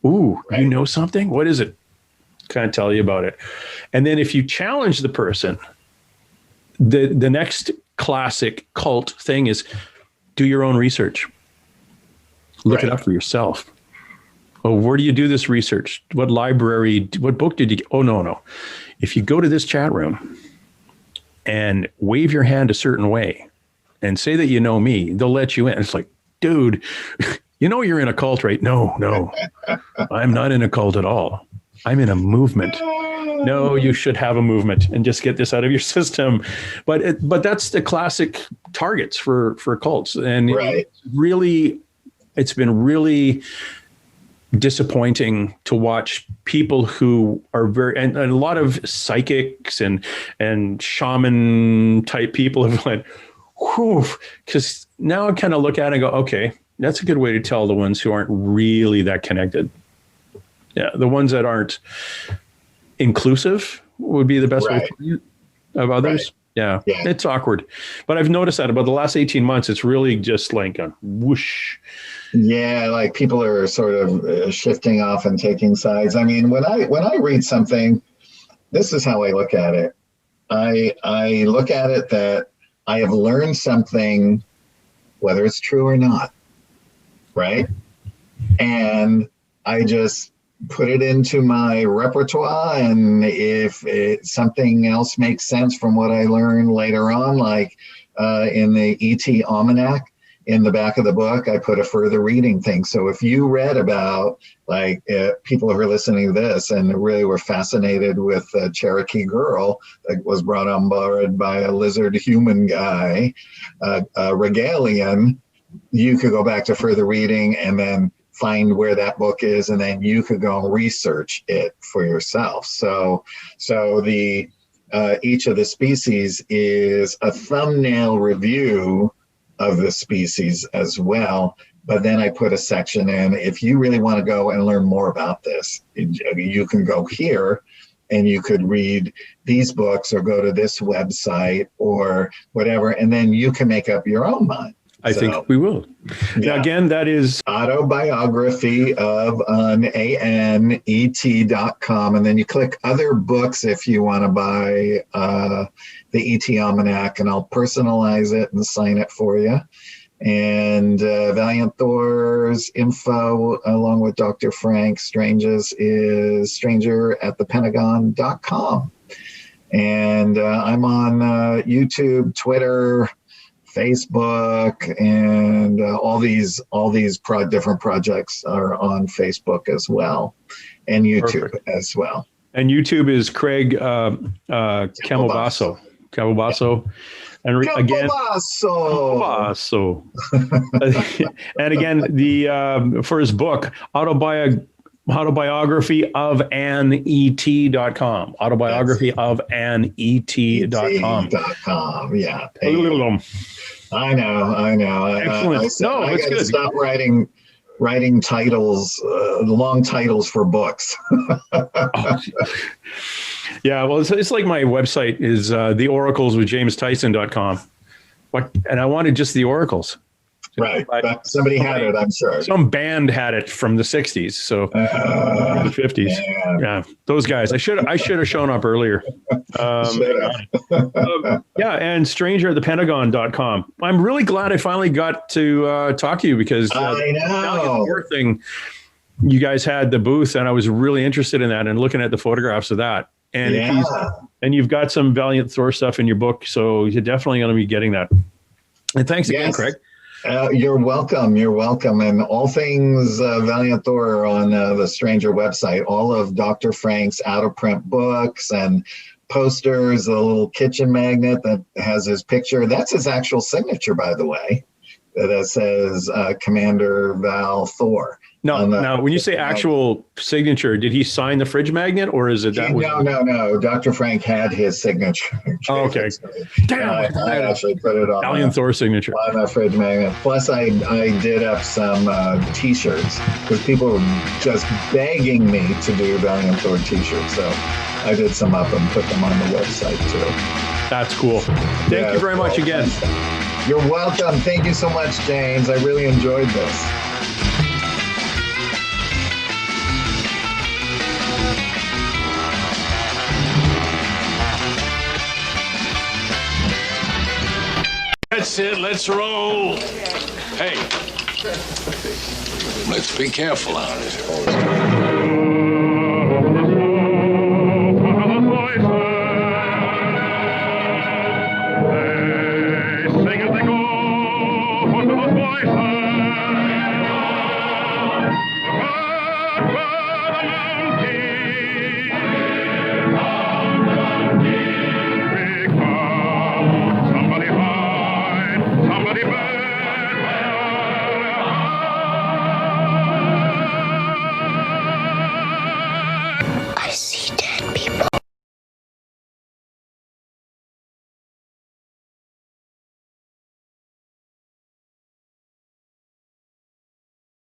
Ooh, right. You know something? What is it? Can't tell you about it. And then if you challenge the person, the next classic cult thing is do your own research. Look it up for yourself. Oh, where do you do this research? What library, what book did you get? Oh, no. If you go to this chat room and wave your hand a certain way and say that you know me, they'll let you in. It's like, dude, you're in a cult, right? No, I'm not in a cult at all. I'm in a movement. No, you should have a movement and just get this out of your system. But that's the classic targets for cults. And it's been really disappointing to watch people who are and a lot of psychics and shaman type people have went, whew, because now I kind of look at it and go, okay, that's a good way to tell the ones who aren't really that connected. Yeah, the ones that aren't inclusive would be the best way of others. Yeah, it's awkward. But I've noticed that about the last 18 months, it's really just like a whoosh. Yeah, like people are sort of shifting off and taking sides. I mean, when I read something, this is how I look at it. I look at it that I have learned something, whether it's true or not, right? And I just put it into my repertoire, and if something else makes sense from what I learned later on, like in the ET Almanac, in the back of the book, I put a further reading thing. So if you read about, like, people who are listening to this and really were fascinated with a Cherokee girl that was brought on board by a lizard human guy, a regalian, you could go back to further reading and then find where that book is, and then you could go and research it for yourself. So the each of the species is a thumbnail review of the species as well. But then I put a section in, if you really want to go and learn more about this, you can go here and you could read these books or go to this website or whatever, and then you can make up your own mind. I think we will. Yeah. Now, again, that is autobiography of an ANET.com. And then you click other books if you want to buy the ET Almanac, and I'll personalize it and sign it for you. And Valiant Thor's info, along with Dr. Frank Strange's, is stranger@thepentagon.com. And I'm on YouTube, Twitter, Facebook, and all these different projects are on Facebook as well, and YouTube as well. And YouTube is Craig Campobasso. And again, Campobasso. And again, the for his book, autobiography of an ET.com. Autobiography of an ET.com. Yeah. I know. Excellent. I got to stop writing titles, long titles for books. Yeah, well, it's like my website is the oracles with JamesTyson.com. And I wanted just the oracles. Right. Somebody had it, I'm sure. Some band had it from the 60s, so the 50s. Yeah, those guys. I should have shown up earlier. Yeah, and stranger@thepentagon.com. I'm really glad I finally got to talk to you, because I know. Thing, you guys had the booth, and I was really interested in that and looking at the photographs of that. And and you've got some Valiant Thor stuff in your book, so you're definitely going to be getting that. And thanks again, Craig. You're welcome. And all things Valiant Thor are on the Stranger website. All of Dr. Frank's out-of-print books and posters, a little kitchen magnet that has his picture. That's his actual signature, by the way, that says Commander Val Thor. No, now, when you say actual signature, did he sign the fridge magnet, or is it that? No. Dr. Frank had his signature. Oh, okay. Damn. I actually put it on Valiant Thor signature on the fridge magnet. Plus, I did up some T-shirts, because people were just begging me to do Valiant Thor T-shirts. So I did some up and put them on the website too. That's cool. Thank you very much again. You're welcome. Thank you so much, James. I really enjoyed this. That's it. Let's roll. Hey. Let's be careful out.